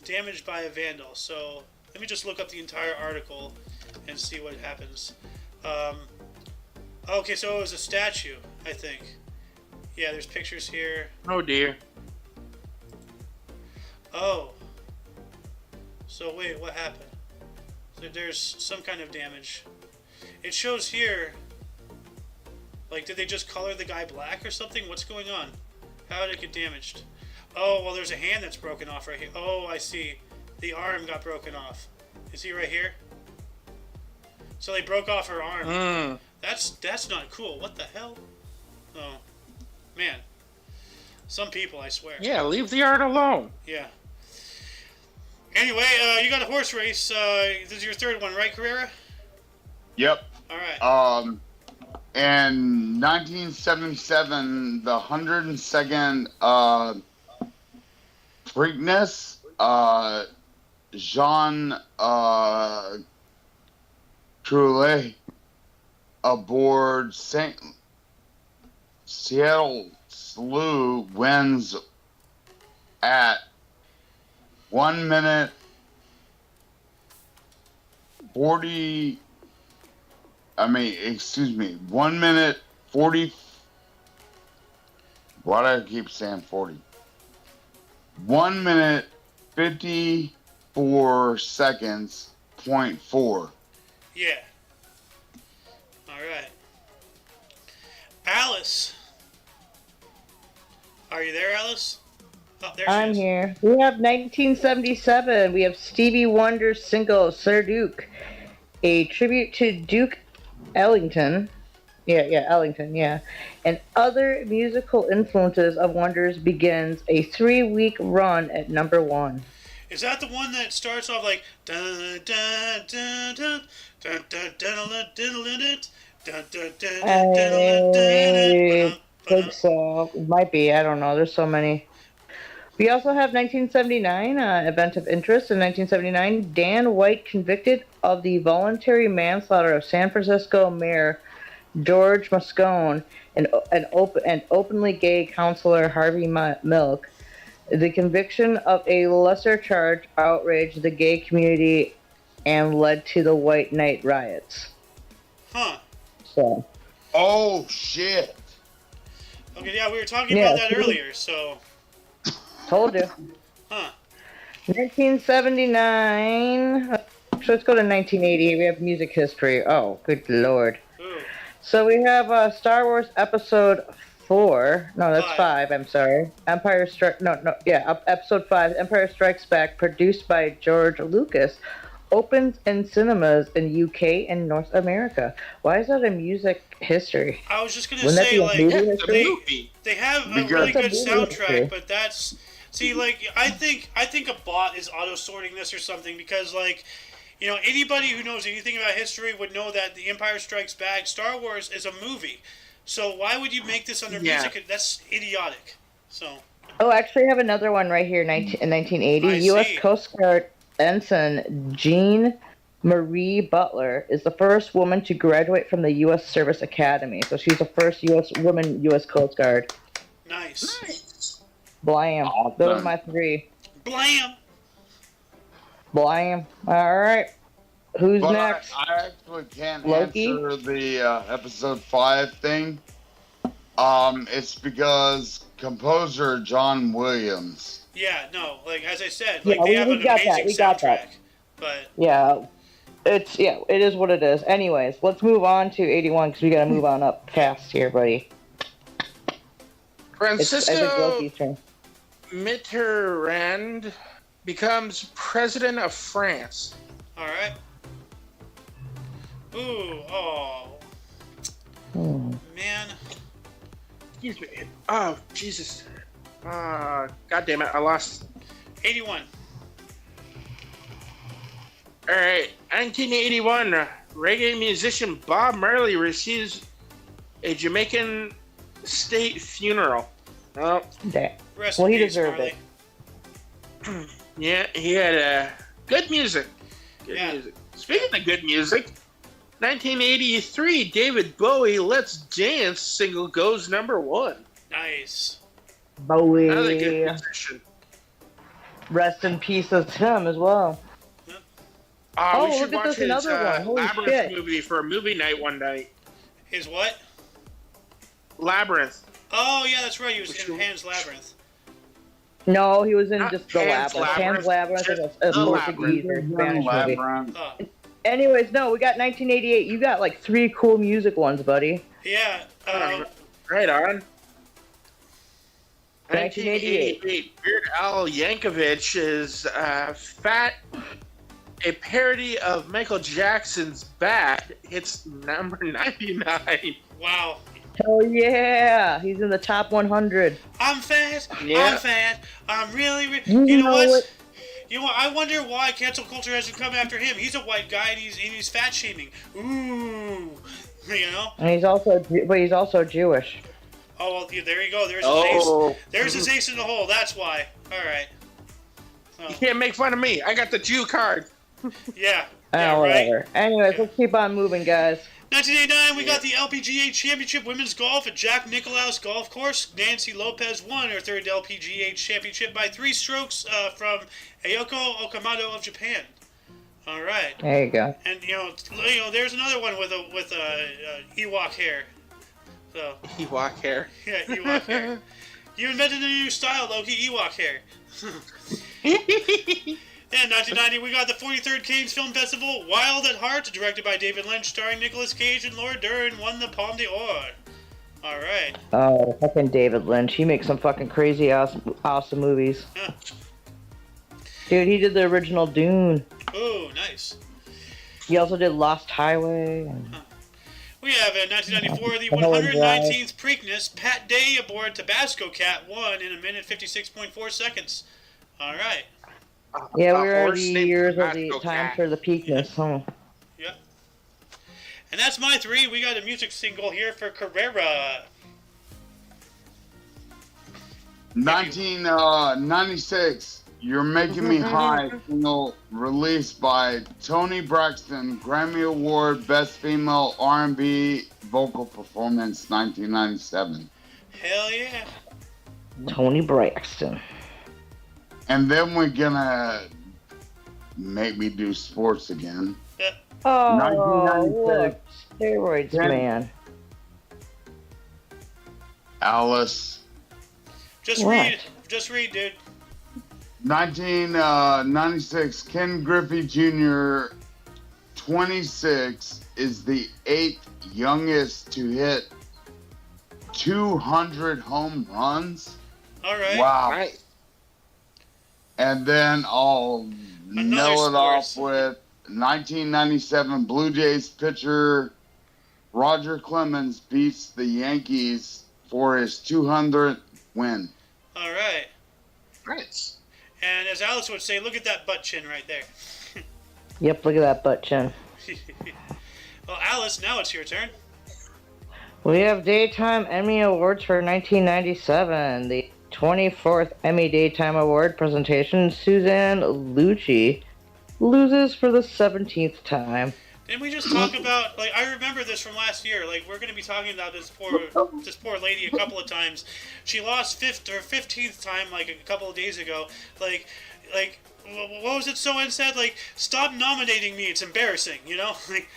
[SPEAKER 1] Damaged by a vandal. So let me just look up the entire article and see what happens. Okay, so it was a statue, I think. Yeah, there's pictures here.
[SPEAKER 3] Oh dear.
[SPEAKER 1] Oh. So wait, what happened? So there's some kind of damage. It shows here. Like, did they just color the guy black or something? What's going on? How did it get damaged? Oh, well, there's a hand that's broken off right here. Oh, I see. The arm got broken off. You see right here? So they broke off her arm. That's not cool. What the hell? Oh. Man, some people, I swear.
[SPEAKER 3] Yeah, leave the art alone.
[SPEAKER 1] Yeah. Anyway, you got a horse race. This is your third one, right, Carrera?
[SPEAKER 2] Yep.
[SPEAKER 1] All right.
[SPEAKER 2] In 1977, the 102nd Preakness, Jean Trullet aboard Seattle Slew wins at 1 minute 40. 1 minute 40. Why do I keep saying 40? 1 minute 54 seconds, .4.
[SPEAKER 1] Yeah. All right. Alice. Are you there, Alice? Oh, there she
[SPEAKER 4] I'm
[SPEAKER 1] is.
[SPEAKER 4] here. We have 1977. We have Stevie Wonder's single "Sir Duke," a tribute to Duke Ellington. Yeah, Ellington, yeah. And other musical influences of Wonders begins a 3-week run at #1.
[SPEAKER 1] Is that the one that starts off like dun dun dun dun dun dun dun dun dun dun
[SPEAKER 4] I
[SPEAKER 1] dun
[SPEAKER 4] think so. It might be. I don't know. There's so many. We also have 1979, event of interest. In 1979, Dan White convicted of the voluntary manslaughter of San Francisco Mayor George Moscone and openly gay counselor Harvey Milk. The conviction of a lesser charge outraged the gay community and led to the White Night riots.
[SPEAKER 1] Huh.
[SPEAKER 4] So,
[SPEAKER 2] Oh, shit.
[SPEAKER 1] Okay, yeah, we were talking
[SPEAKER 4] Yeah,
[SPEAKER 1] about that
[SPEAKER 4] see?
[SPEAKER 1] earlier, so.
[SPEAKER 4] told you.
[SPEAKER 1] Huh.
[SPEAKER 4] 1979. So let's go to 1980. We have music history. Oh, good lord.
[SPEAKER 1] Ooh.
[SPEAKER 4] So we have Star Wars Episode 4. No, that's
[SPEAKER 1] 5.
[SPEAKER 4] 5. I'm sorry. Empire Strike. No. Yeah, Episode 5. Empire Strikes Back, produced by George Lucas, opens in cinemas in UK and North America. Why is that a music history?
[SPEAKER 1] I was just gonna
[SPEAKER 4] Wouldn't that
[SPEAKER 1] say,
[SPEAKER 4] be a
[SPEAKER 1] like,
[SPEAKER 4] movie
[SPEAKER 3] Yeah, the
[SPEAKER 4] history?
[SPEAKER 3] movie.
[SPEAKER 1] they have a
[SPEAKER 2] Because-
[SPEAKER 1] really good
[SPEAKER 4] It's a movie history.
[SPEAKER 1] soundtrack, but that's see, like, I think a bot is auto sorting this or something because, like, you know, anybody who knows anything about history would know that The Empire Strikes Back, Star Wars, is a movie. So why would you make this under
[SPEAKER 3] Yeah.
[SPEAKER 1] music? That's idiotic. So
[SPEAKER 4] Oh, actually, I have another one right here. In 1980,
[SPEAKER 1] I
[SPEAKER 4] U.S.
[SPEAKER 1] see.
[SPEAKER 4] Coast Guard Ensign Jean Marie Butler is the first woman to graduate from the U.S. Service Academy. So she's the first U.S. Coast Guard.
[SPEAKER 1] nice.
[SPEAKER 3] Nice.
[SPEAKER 4] Blam.
[SPEAKER 2] Awesome.
[SPEAKER 4] Those are my 3.
[SPEAKER 1] Blam.
[SPEAKER 4] Blam. All right. Who's
[SPEAKER 2] But
[SPEAKER 4] next?
[SPEAKER 2] I actually can't
[SPEAKER 4] Loki?
[SPEAKER 2] answer the episode 5 thing. It's because composer John Williams.
[SPEAKER 1] Yeah, no, like as I said,
[SPEAKER 4] Yeah,
[SPEAKER 1] like they have
[SPEAKER 4] we
[SPEAKER 1] an
[SPEAKER 4] got that,
[SPEAKER 1] amazing
[SPEAKER 4] we got that.
[SPEAKER 1] soundtrack. But
[SPEAKER 4] Yeah. It is what it is. Anyways, let's move on to 81 because we got to move on up fast here, buddy. I think
[SPEAKER 3] Francisco
[SPEAKER 4] Loki's turn.
[SPEAKER 3] Mitterrand becomes president of France.
[SPEAKER 1] all right. Ooh, oh
[SPEAKER 4] Hmm.
[SPEAKER 1] man.
[SPEAKER 3] Excuse me. Oh, Jesus. God damn it. I lost.
[SPEAKER 1] 81.
[SPEAKER 3] All right. 1981. Reggae musician Bob Marley receives a Jamaican state funeral. Oh,
[SPEAKER 4] Dang.
[SPEAKER 1] Rest
[SPEAKER 4] Well,
[SPEAKER 1] in
[SPEAKER 4] he
[SPEAKER 1] peace,
[SPEAKER 4] deserved
[SPEAKER 1] Marley.
[SPEAKER 4] it.
[SPEAKER 3] yeah. He had good music. Good
[SPEAKER 1] Yeah.
[SPEAKER 3] music. Speaking of good music, 1983, David Bowie "Let's Dance" single goes #1.
[SPEAKER 1] Nice.
[SPEAKER 4] Bowie.
[SPEAKER 3] Another good musician.
[SPEAKER 4] Rest in peace of him as well.
[SPEAKER 3] Oh, we
[SPEAKER 4] Oh,
[SPEAKER 3] should
[SPEAKER 4] look at
[SPEAKER 3] watch
[SPEAKER 4] this,
[SPEAKER 3] his
[SPEAKER 4] another one. Holy
[SPEAKER 3] Labyrinth
[SPEAKER 4] shit.
[SPEAKER 3] movie for a movie night one night.
[SPEAKER 1] His what?
[SPEAKER 3] Labyrinth.
[SPEAKER 1] Oh yeah, that's right. He was
[SPEAKER 3] Which
[SPEAKER 1] in
[SPEAKER 3] one?
[SPEAKER 1] Pan's Labyrinth.
[SPEAKER 4] No, he was in
[SPEAKER 3] Not
[SPEAKER 4] just the
[SPEAKER 3] Pan's
[SPEAKER 4] Labyrinth. Pan's Labyrinth is a
[SPEAKER 3] The
[SPEAKER 4] Portuguese or Spanish movie.
[SPEAKER 2] Labyrinth.
[SPEAKER 1] Oh,
[SPEAKER 4] Anyways, no, we got 1988. You got like 3 cool music ones, buddy.
[SPEAKER 1] yeah.
[SPEAKER 3] Right on.
[SPEAKER 4] 1988.
[SPEAKER 3] 1988. Weird Al Yankovic is Fat, a parody of Michael Jackson's Bad, hits number 99.
[SPEAKER 1] Wow.
[SPEAKER 4] Hell yeah! He's in the top 100.
[SPEAKER 1] I'm fat.
[SPEAKER 3] Yeah.
[SPEAKER 1] I'm fat. I'm really.
[SPEAKER 4] You
[SPEAKER 1] You know
[SPEAKER 4] know
[SPEAKER 1] what?
[SPEAKER 4] what?
[SPEAKER 1] You know what? I wonder why cancel culture hasn't come after him. He's a white guy and he's fat shaming. Ooh. You know.
[SPEAKER 4] And he's also Jewish.
[SPEAKER 1] Oh well. Yeah, there you go. There's his
[SPEAKER 3] Oh,
[SPEAKER 1] ace. There's his ace in the hole. That's why. All right.
[SPEAKER 3] you can't make fun of me. I got the Jew card.
[SPEAKER 1] Yeah.
[SPEAKER 4] Oh,
[SPEAKER 1] Yeah. Right.
[SPEAKER 4] whatever. Anyways,
[SPEAKER 1] Yeah.
[SPEAKER 4] let's keep on moving, guys.
[SPEAKER 1] 1989, we got the LPGA Championship Women's Golf at Jack Nicklaus Golf Course. Nancy Lopez won her 3rd LPGA Championship by 3 strokes from Ayako Okamoto of Japan. All right,
[SPEAKER 4] There you go.
[SPEAKER 1] and you know, there's another one with Ewok hair. So
[SPEAKER 3] Ewok hair.
[SPEAKER 1] yeah, Ewok hair. You invented a new style, Loki. Ewok hair. In 1990, we got the 43rd Cannes Film Festival. Wild at Heart, directed by David Lynch, starring Nicolas Cage and Laura Dern, won the Palme d'Or. All right.
[SPEAKER 4] Oh, fucking David Lynch. He makes some fucking crazy, awesome movies.
[SPEAKER 1] Huh.
[SPEAKER 4] Dude, he did the original Dune.
[SPEAKER 1] Oh, nice.
[SPEAKER 4] He also did Lost Highway.
[SPEAKER 1] We have in 1994 the
[SPEAKER 4] Mulholland Drive.
[SPEAKER 1] 119th Preakness. Pat Day aboard Tabasco Cat won in a minute 56.4 seconds. All right.
[SPEAKER 4] Yeah,
[SPEAKER 3] A
[SPEAKER 4] we were in
[SPEAKER 3] horse
[SPEAKER 4] the
[SPEAKER 3] named
[SPEAKER 4] years of the
[SPEAKER 3] Tabasco
[SPEAKER 4] time
[SPEAKER 3] Cat.
[SPEAKER 4] for the peakness, huh?
[SPEAKER 1] Yep. And that's my three. We got a music single here for Carrera.
[SPEAKER 2] 1996. You're Making Me High, single released by Toni Braxton, Grammy Award, Best Female R&B Vocal Performance, 1997.
[SPEAKER 1] Hell yeah.
[SPEAKER 4] Toni Braxton.
[SPEAKER 2] And then we're gonna make me do sports again.
[SPEAKER 4] Oh,
[SPEAKER 2] 1996.
[SPEAKER 4] look, steroids,
[SPEAKER 2] Yeah.
[SPEAKER 4] man.
[SPEAKER 2] Alice.
[SPEAKER 1] Just
[SPEAKER 4] What?
[SPEAKER 1] read. Just read, dude.
[SPEAKER 2] 1996. Ken Griffey Jr., 26, is the 8th youngest to hit 200 home runs.
[SPEAKER 1] All right.
[SPEAKER 2] Wow.
[SPEAKER 3] Right.
[SPEAKER 2] And then I'll nail it off with 1997 Blue Jays pitcher Roger Clemens beats the Yankees for his 200th win.
[SPEAKER 1] All right.
[SPEAKER 3] Nice.
[SPEAKER 1] And as Alice would say, look at that butt chin right there.
[SPEAKER 4] Yep, look at that butt chin.
[SPEAKER 1] Well, Alice, now it's your turn.
[SPEAKER 4] We have Daytime Emmy Awards for 1997. The 24th Emmy Daytime Award presentation, Suzanne Lucci loses for the 17th time.
[SPEAKER 1] Didn't we just talk about, like, I remember this from last year. Like, we're going to be talking about this poor lady a couple of times. She lost 15th time, like, a couple of days ago. Like, what was it Soen said? Like, stop nominating me. It's embarrassing, you know? Like,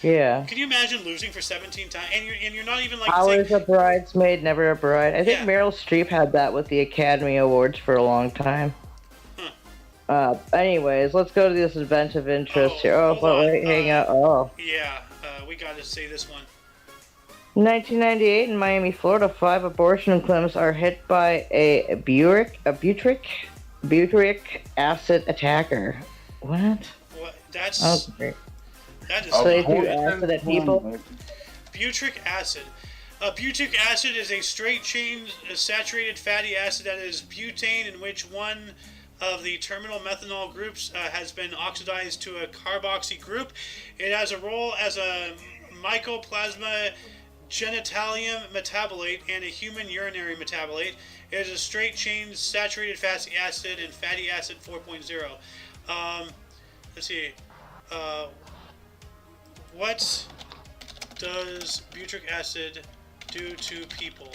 [SPEAKER 4] Yeah.
[SPEAKER 1] can you imagine losing for 17 times? And you're not even, like,
[SPEAKER 4] Always a bridesmaid, never a bride. I think
[SPEAKER 1] Yeah.
[SPEAKER 4] Meryl Streep had that with the Academy Awards for a long time. Anyways, let's go to this event of interest here. Oh,
[SPEAKER 1] hold
[SPEAKER 4] but
[SPEAKER 1] on.
[SPEAKER 4] wait, hang on. Oh.
[SPEAKER 1] yeah, we got to say this one.
[SPEAKER 4] 1998 in Miami, Florida, 5 abortion clinics are hit by a butyric acid attacker. What?
[SPEAKER 1] What? That's,
[SPEAKER 4] Oh, great.
[SPEAKER 1] that is
[SPEAKER 4] So they
[SPEAKER 1] not
[SPEAKER 4] threw
[SPEAKER 1] good.
[SPEAKER 4] acid at people?
[SPEAKER 1] Butyric acid. Butyric acid is a straight-chain saturated fatty acid that is butane, in which one of the terminal methanol groups has been oxidized to a carboxy group. It has a role as a mycoplasma genitalium metabolite and a human urinary metabolite. It is a straight-chain saturated fatty acid and fatty acid 4.0. Let's see. What does butyric acid do to people?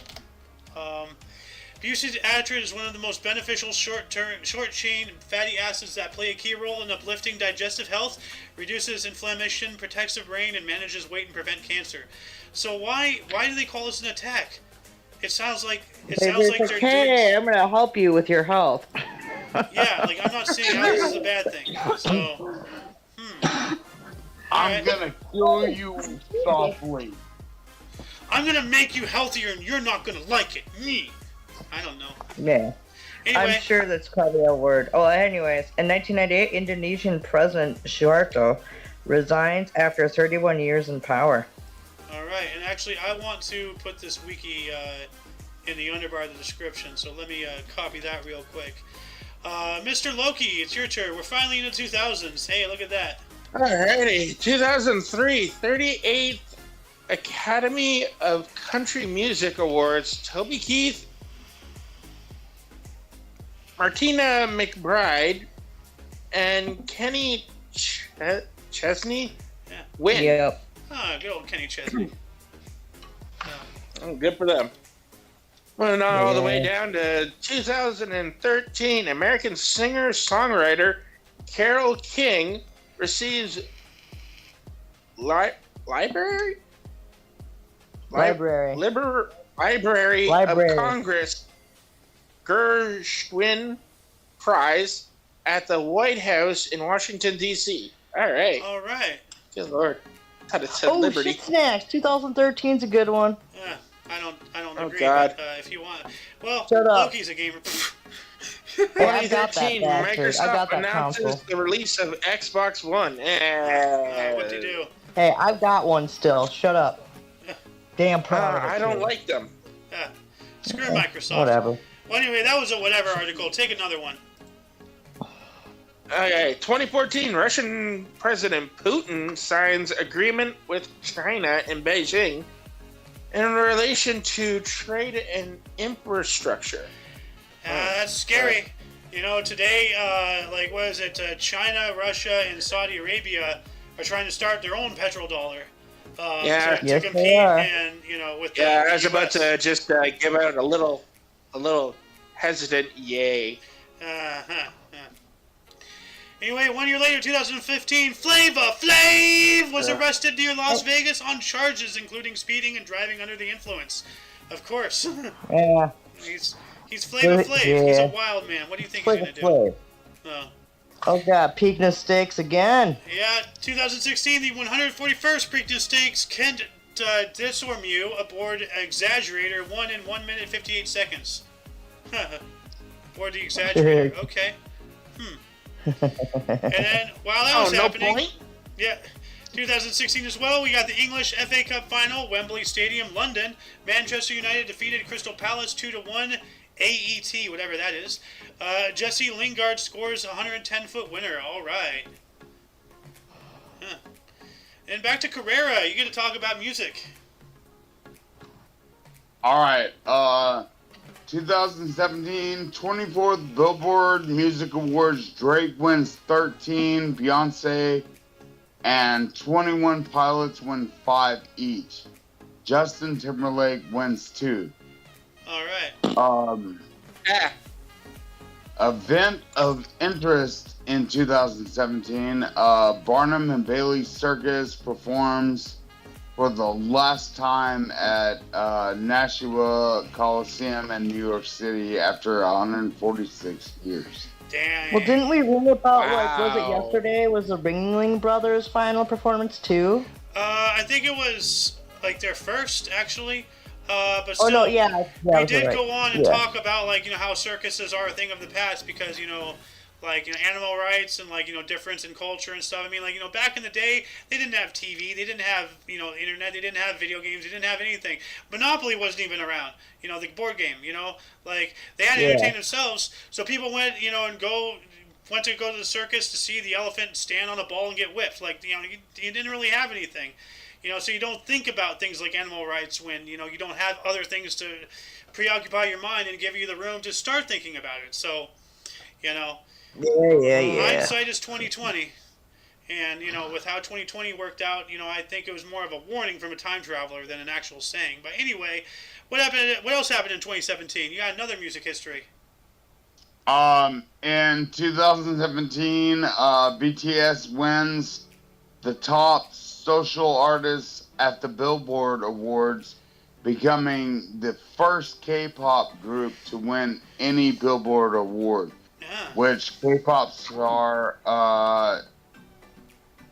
[SPEAKER 1] Butyric acid is one of the most beneficial short-chain fatty acids that play a key role in uplifting digestive health, reduces inflammation, protects the brain, and manages weight and prevent cancer. So why do they call this an attack? It sounds like they're
[SPEAKER 4] hey, I'm gonna help you with your health.
[SPEAKER 1] yeah, like I'm not saying how this is a bad thing. So,
[SPEAKER 2] I'm gonna kill you softly.
[SPEAKER 1] I'm gonna make you healthier, and you're not gonna like it. Me. I don't know.
[SPEAKER 4] Yeah.
[SPEAKER 1] Anyway,
[SPEAKER 4] I'm sure that's probably a word. Oh, anyways, in 1998, Indonesian President Suharto resigns after 31 years in power.
[SPEAKER 1] all right, and actually, I want to put this wiki in the underbar of the description, so let me copy that real quick. Mr. Loki, it's your turn. We're finally in the 2000s. Hey, look at that.
[SPEAKER 3] Alrighty, 2003, 38th Academy of Country Music Awards. Toby Keith, Martina McBride, and Kenny Chesney
[SPEAKER 1] Yeah.
[SPEAKER 3] win.
[SPEAKER 4] Yep.
[SPEAKER 1] Good old Kenny Chesney.
[SPEAKER 3] Good for them. Moving on all the way
[SPEAKER 4] Yeah.
[SPEAKER 3] down to 2013, American singer-songwriter Carole King receives
[SPEAKER 4] Library.
[SPEAKER 3] Library of Congress Gershwin Prize at the White House in Washington, D.C. All right.
[SPEAKER 1] All right.
[SPEAKER 3] Good Lord. Thought it said Liberty.
[SPEAKER 4] Shit Snacks 2013's a good one.
[SPEAKER 1] I don't agree.
[SPEAKER 3] God.
[SPEAKER 1] But if you want, well,
[SPEAKER 4] Shut up.
[SPEAKER 1] Loki's a gamer.
[SPEAKER 4] Hey, I got that
[SPEAKER 3] 2013,
[SPEAKER 4] bastard. I
[SPEAKER 3] Microsoft
[SPEAKER 4] got that
[SPEAKER 3] announces
[SPEAKER 4] console.
[SPEAKER 3] the release of Xbox One.
[SPEAKER 1] What'd you do?
[SPEAKER 4] Hey, I've got one still. Shut up. Damn proud of it,
[SPEAKER 3] I don't
[SPEAKER 4] kid.
[SPEAKER 3] like them.
[SPEAKER 1] Screw Microsoft.
[SPEAKER 4] Whatever.
[SPEAKER 1] Well, anyway, that was a whatever article. Take another one.
[SPEAKER 3] Okay, 2014, Russian President Putin signs agreement with China in Beijing in relation to trade and infrastructure.
[SPEAKER 1] That's scary. You know, today, what is it? China, Russia, and Saudi Arabia are trying to start their own petrodollar. To
[SPEAKER 4] Yes,
[SPEAKER 1] compete,
[SPEAKER 4] they are.
[SPEAKER 1] and with the
[SPEAKER 3] Yeah, I was
[SPEAKER 1] US.
[SPEAKER 3] about to just give out a little hesitant yay.
[SPEAKER 1] Uh-huh. Anyway, 1 year later, 2015, Flava Flav was arrested near Las Vegas on charges including speeding and driving under the influence. Of course.
[SPEAKER 4] Yeah.
[SPEAKER 1] He's Flava Flav.
[SPEAKER 4] Yeah.
[SPEAKER 1] He's a wild man. What do you think he's going to do?
[SPEAKER 4] Play.
[SPEAKER 1] Oh.
[SPEAKER 4] Oh god, Preakness Stakes again.
[SPEAKER 1] Yeah, 2016, the 141st Preakness Stakes, Kent Disormu aboard Exaggerator won in 1 minute 58 seconds. Aboard the Exaggerator. Okay. And then, while that was happening,
[SPEAKER 3] point?
[SPEAKER 1] yeah, 2016 as well, we got the English FA Cup final, Wembley Stadium, London. Manchester United defeated Crystal Palace 2-1. AET, whatever that is. Jesse Lingard scores a 110-foot winner. All right. And back to Carrera. You get to talk about music.
[SPEAKER 2] All right. 2017 24th Billboard Music Awards. Drake wins 13. Beyonce and 21 Pilots win 5 each. Justin Timberlake wins 2.
[SPEAKER 1] All right.
[SPEAKER 2] Event of interest in 2017, Barnum and Bailey Circus performs for the last time at Nashua Coliseum in New York City after 146 years.
[SPEAKER 1] Damn.
[SPEAKER 4] Well, didn't we read about, was it
[SPEAKER 3] Wow.
[SPEAKER 4] yesterday, was the Ringling Brothers final performance too?
[SPEAKER 1] I think it was their first, actually. But still,
[SPEAKER 4] Oh, no, yeah.
[SPEAKER 1] we did
[SPEAKER 4] right.
[SPEAKER 1] go on and
[SPEAKER 4] Yeah.
[SPEAKER 1] talk about how circuses are a thing of the past because animal rights and difference in culture and stuff. I mean, back in the day, they didn't have TV, they didn't have internet, they didn't have video games, they didn't have anything. Monopoly wasn't even around. The board game. They had to entertain themselves. So people went went to go to the circus to see the elephant stand on a ball and get whipped. You didn't really have anything. So you don't think about things like animal rights when, you don't have other things to preoccupy your mind and give you the room to start thinking about it. So,
[SPEAKER 4] Yeah.
[SPEAKER 1] hindsight is 2020. And, with how 2020 worked out, I think it was more of a warning from a time traveler than an actual saying. But anyway, what else happened in 2017? You got another music history.
[SPEAKER 2] In 2017, BTS wins the top social artist at the Billboard Awards, becoming the first K-pop group to win any Billboard award.
[SPEAKER 1] Yeah.
[SPEAKER 2] Which K-pop star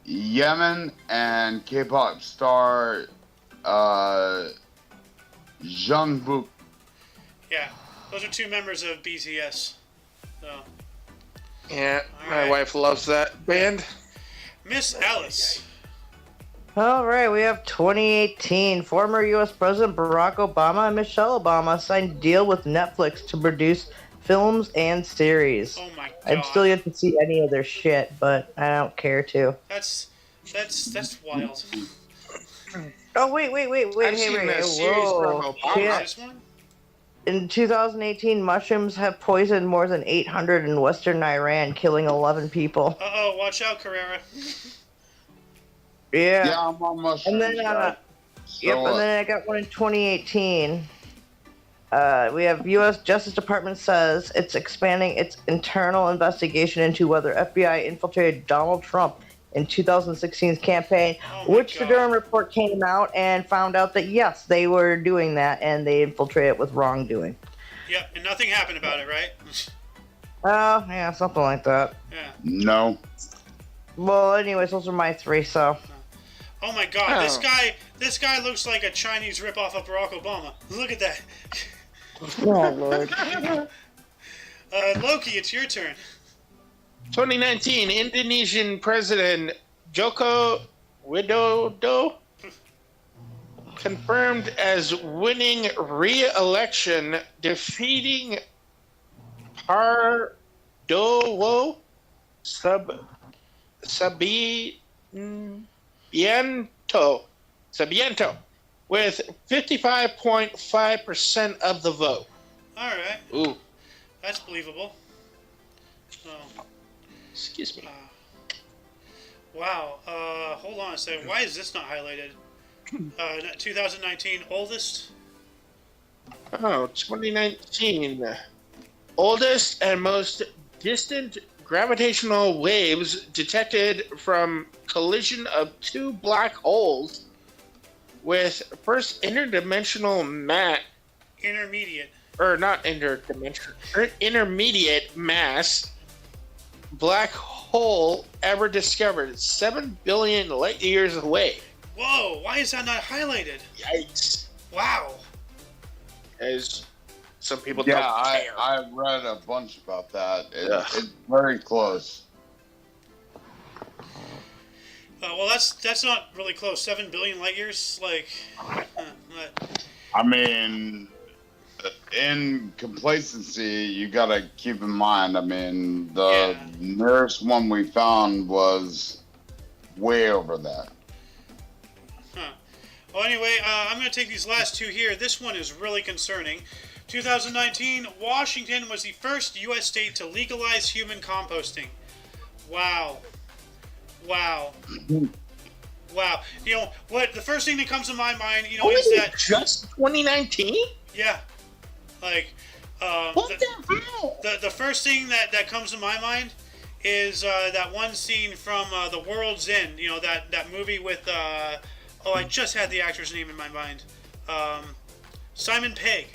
[SPEAKER 2] Yemen and K-pop star Jungkook.
[SPEAKER 1] Yeah. Those are two members of BTS. So,
[SPEAKER 3] Yeah,
[SPEAKER 1] All
[SPEAKER 3] my
[SPEAKER 1] right.
[SPEAKER 3] wife loves that band.
[SPEAKER 1] Miss Alice.
[SPEAKER 4] All right, we have 2018. Former U.S. President Barack Obama and Michelle Obama signed a deal with Netflix to produce films and series.
[SPEAKER 1] Oh my God.
[SPEAKER 4] I'm still yet to see any of their shit, but I don't care to.
[SPEAKER 1] That's wild.
[SPEAKER 4] Oh, wait.
[SPEAKER 3] I've seen the series from
[SPEAKER 4] Whoa.
[SPEAKER 3] Obama.
[SPEAKER 4] Yeah.
[SPEAKER 1] This one?
[SPEAKER 4] In 2018, mushrooms have poisoned more than 800 in western Iran, killing 11 people.
[SPEAKER 1] Uh-oh, watch out, Carrera.
[SPEAKER 4] Yeah.
[SPEAKER 2] Yeah, I'm on mushrooms.
[SPEAKER 4] And then,
[SPEAKER 2] guys.
[SPEAKER 4] Yep, and then I got one in 2018. We have U.S. Justice Department says it's expanding its internal investigation into whether FBI infiltrated Donald Trump in 2016's campaign,
[SPEAKER 1] Oh my
[SPEAKER 4] which the
[SPEAKER 1] God.
[SPEAKER 4] Durham report came out and found out that yes, they were doing that and they infiltrated with wrongdoing.
[SPEAKER 1] Yep, and nothing happened about it, right?
[SPEAKER 4] Oh, yeah, something like that.
[SPEAKER 1] Yeah.
[SPEAKER 2] No.
[SPEAKER 4] Well, anyways, those are my three. So
[SPEAKER 1] Oh my God, this
[SPEAKER 3] Oh.
[SPEAKER 1] guy looks like a Chinese ripoff of Barack Obama. Look at that.
[SPEAKER 4] oh lord.
[SPEAKER 1] Loki, it's your turn.
[SPEAKER 3] 2019 Indonesian President Joko Widodo confirmed as winning re-election, defeating Pardowo Sabiento with 55.5% of the vote.
[SPEAKER 1] All right,
[SPEAKER 3] Ooh,
[SPEAKER 1] that's believable. So,
[SPEAKER 3] excuse me.
[SPEAKER 1] wow. Hold on a second. Why is this not highlighted? 2019 oldest.
[SPEAKER 3] Oh, 2019. Oldest and most distant gravitational waves detected from collision of two black holes with first interdimensional
[SPEAKER 1] Intermediate.
[SPEAKER 3] intermediate mass black hole ever discovered 7 billion light years away.
[SPEAKER 1] Whoa! Why is that not highlighted?
[SPEAKER 3] Yikes.
[SPEAKER 1] Wow.
[SPEAKER 3] As some people
[SPEAKER 2] Yeah,
[SPEAKER 3] don't care.
[SPEAKER 2] I read a bunch about that.
[SPEAKER 3] Ugh.
[SPEAKER 2] It's very close.
[SPEAKER 1] Well, that's not really close. 7 billion light years. Like,
[SPEAKER 2] I mean, in complacency, you gotta keep in mind. I mean, the
[SPEAKER 1] Yeah.
[SPEAKER 2] nearest one we found was way over that.
[SPEAKER 1] Well, anyway, I'm going to take these last two here. This one is really concerning. 2019, Washington was the first U.S. state to legalize human composting. Wow. Wow. Wow. You know, what? The first thing that comes to my mind, you know, is that...
[SPEAKER 3] Just 2019?
[SPEAKER 1] Yeah. Like,
[SPEAKER 3] What the hell?
[SPEAKER 1] the first thing that comes to my mind is that one scene from The World's End. You know, that movie with... I just had the actor's name in my mind. Simon Pegg.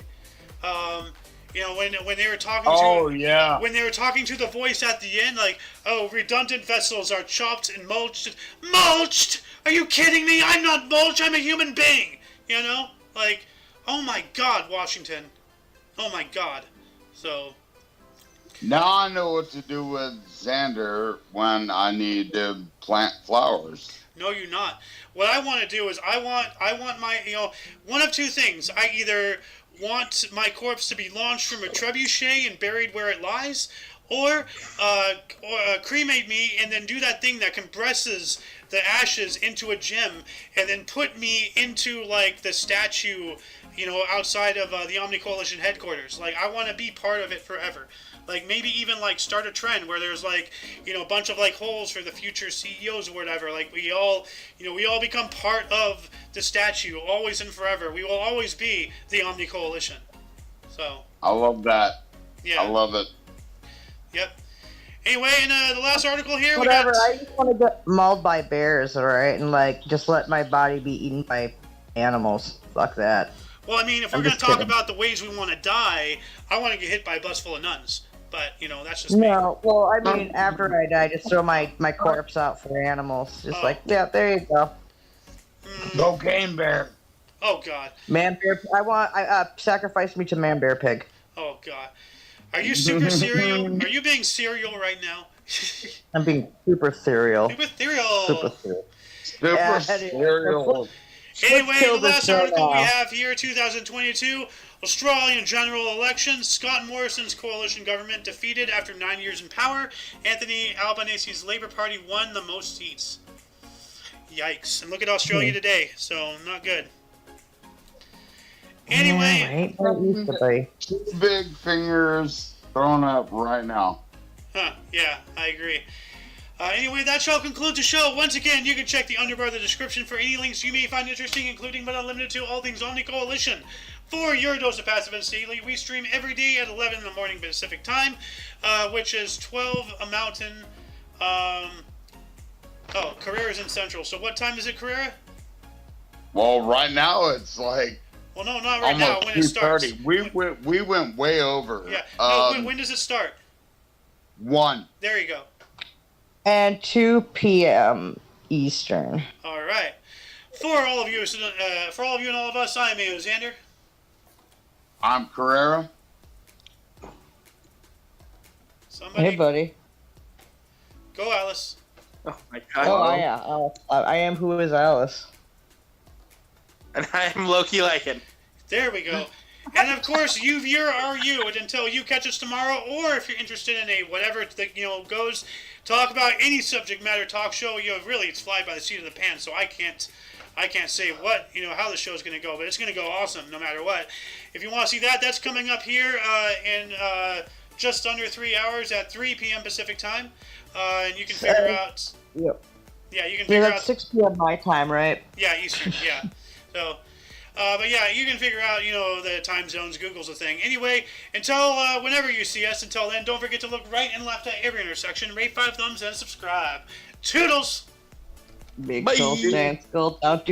[SPEAKER 1] You know, when they were talking
[SPEAKER 2] yeah.
[SPEAKER 1] when they were talking to the voice at the end, like, oh, redundant vessels are chopped and mulched. Mulched? Are you kidding me? I'm not mulch. I'm a human being. You know, like, oh my God, Washington. Oh my God. So.
[SPEAKER 2] Now I know what to do with Xander when I need to plant flowers.
[SPEAKER 1] No, you're not. What I want to do is I want my, you know, one of two things. I either want my corpse to be launched from a trebuchet and buried where it lies, or cremate me and then do that thing that compresses the ashes into a gem and then put me into, like, the statue, you know, outside of the OMNI Coalition headquarters. Like, I want to be part of it forever. Like, maybe even, like, start a trend where there's, like, you know, a bunch of, like, holes for the future CEOs or whatever. Like, we all become part of the statue, always and forever. We will always be the OMNI Coalition. So.
[SPEAKER 2] I love that.
[SPEAKER 1] Yeah.
[SPEAKER 2] I love it.
[SPEAKER 1] Yep. Anyway, and the last article here,
[SPEAKER 4] Whatever.
[SPEAKER 1] we got...
[SPEAKER 4] I just want to get mauled by bears, all right, and like just let my body be eaten by animals. Fuck that.
[SPEAKER 1] Well, I mean, if we're
[SPEAKER 4] I'm
[SPEAKER 1] going to
[SPEAKER 4] just
[SPEAKER 1] talk
[SPEAKER 4] kidding.
[SPEAKER 1] about the ways we want to die, I want to get hit by a bus full of nuns. But, you know, that's just me.
[SPEAKER 4] No, well, I mean, after I die, just throw my corpse out for animals. Just like, yeah, there you go.
[SPEAKER 2] Cocaine bear.
[SPEAKER 1] Oh, God.
[SPEAKER 4] Man bear. Sacrifice me to man bear pig.
[SPEAKER 1] Oh, God. Are you super serial? Are you being serial right now?
[SPEAKER 4] I'm being super serial.
[SPEAKER 1] Super serial.
[SPEAKER 4] Super serial.
[SPEAKER 2] Super
[SPEAKER 4] Yeah,
[SPEAKER 2] cereal.
[SPEAKER 1] Anyway,
[SPEAKER 4] kill
[SPEAKER 1] the last
[SPEAKER 4] this show
[SPEAKER 1] article we
[SPEAKER 4] now.
[SPEAKER 1] have here, 2022, Australian general election. Scott Morrison's coalition government defeated after 9 years in power. Anthony Albanese's Labour Party won the most seats. Yikes. And look at Australia today, so not good. Anyway,
[SPEAKER 4] Yeah, right? Used to be.
[SPEAKER 2] Two big fingers thrown up right now.
[SPEAKER 1] yeah, I agree. Anyway, that shall conclude the show. Once again, you can check the underbar of the description for any links you may find interesting, including but not limited to all things OMNI Coalition. For your dose of passive and daily, we stream every day at 11 in the morning Pacific time, which is 12 Mountain, Oh, Carrera's in Central. So what time is it, Carrera?
[SPEAKER 2] Well, right now it's like
[SPEAKER 1] Well, no, not right now.
[SPEAKER 2] almost
[SPEAKER 1] When it starts.
[SPEAKER 2] 2:30. We went way over.
[SPEAKER 1] Yeah. No, when does it start?
[SPEAKER 2] 1.
[SPEAKER 1] There you go.
[SPEAKER 4] And 2 p.m. Eastern.
[SPEAKER 1] All right. For all of you and all of us, I'm Xander.
[SPEAKER 2] I'm Carrera.
[SPEAKER 1] Somebody.
[SPEAKER 4] Hey, buddy.
[SPEAKER 1] Go, Alice.
[SPEAKER 3] Oh my god.
[SPEAKER 4] Oh, yeah. I am who is Alice.
[SPEAKER 3] And I am Loki Lycan.
[SPEAKER 1] There we go. And of course, you viewer are you. And until you catch us tomorrow, or if you're interested in a whatever that goes, talk about any subject matter talk show. Really, it's fly by the seat of the pants. So I can't say what how the show's going to go, but it's going to go awesome no matter what. If you want to see that, that's coming up here in just under 3 hours at 3 p.m. Pacific time, and you can figure out.
[SPEAKER 4] Yep.
[SPEAKER 1] Yeah, you can
[SPEAKER 4] Yeah,
[SPEAKER 1] figure
[SPEAKER 4] that's
[SPEAKER 1] out.
[SPEAKER 4] 6 p.m. my time, right?
[SPEAKER 1] Yeah, Eastern. Yeah. So. But yeah, you can figure out, the time zones. Google's a thing. Anyway, until whenever you see us, until then, don't forget to look right and left at every intersection, rate 5 thumbs, and subscribe. Toodles!
[SPEAKER 4] Big
[SPEAKER 3] Bye.
[SPEAKER 4] Skull, Giant Skull, down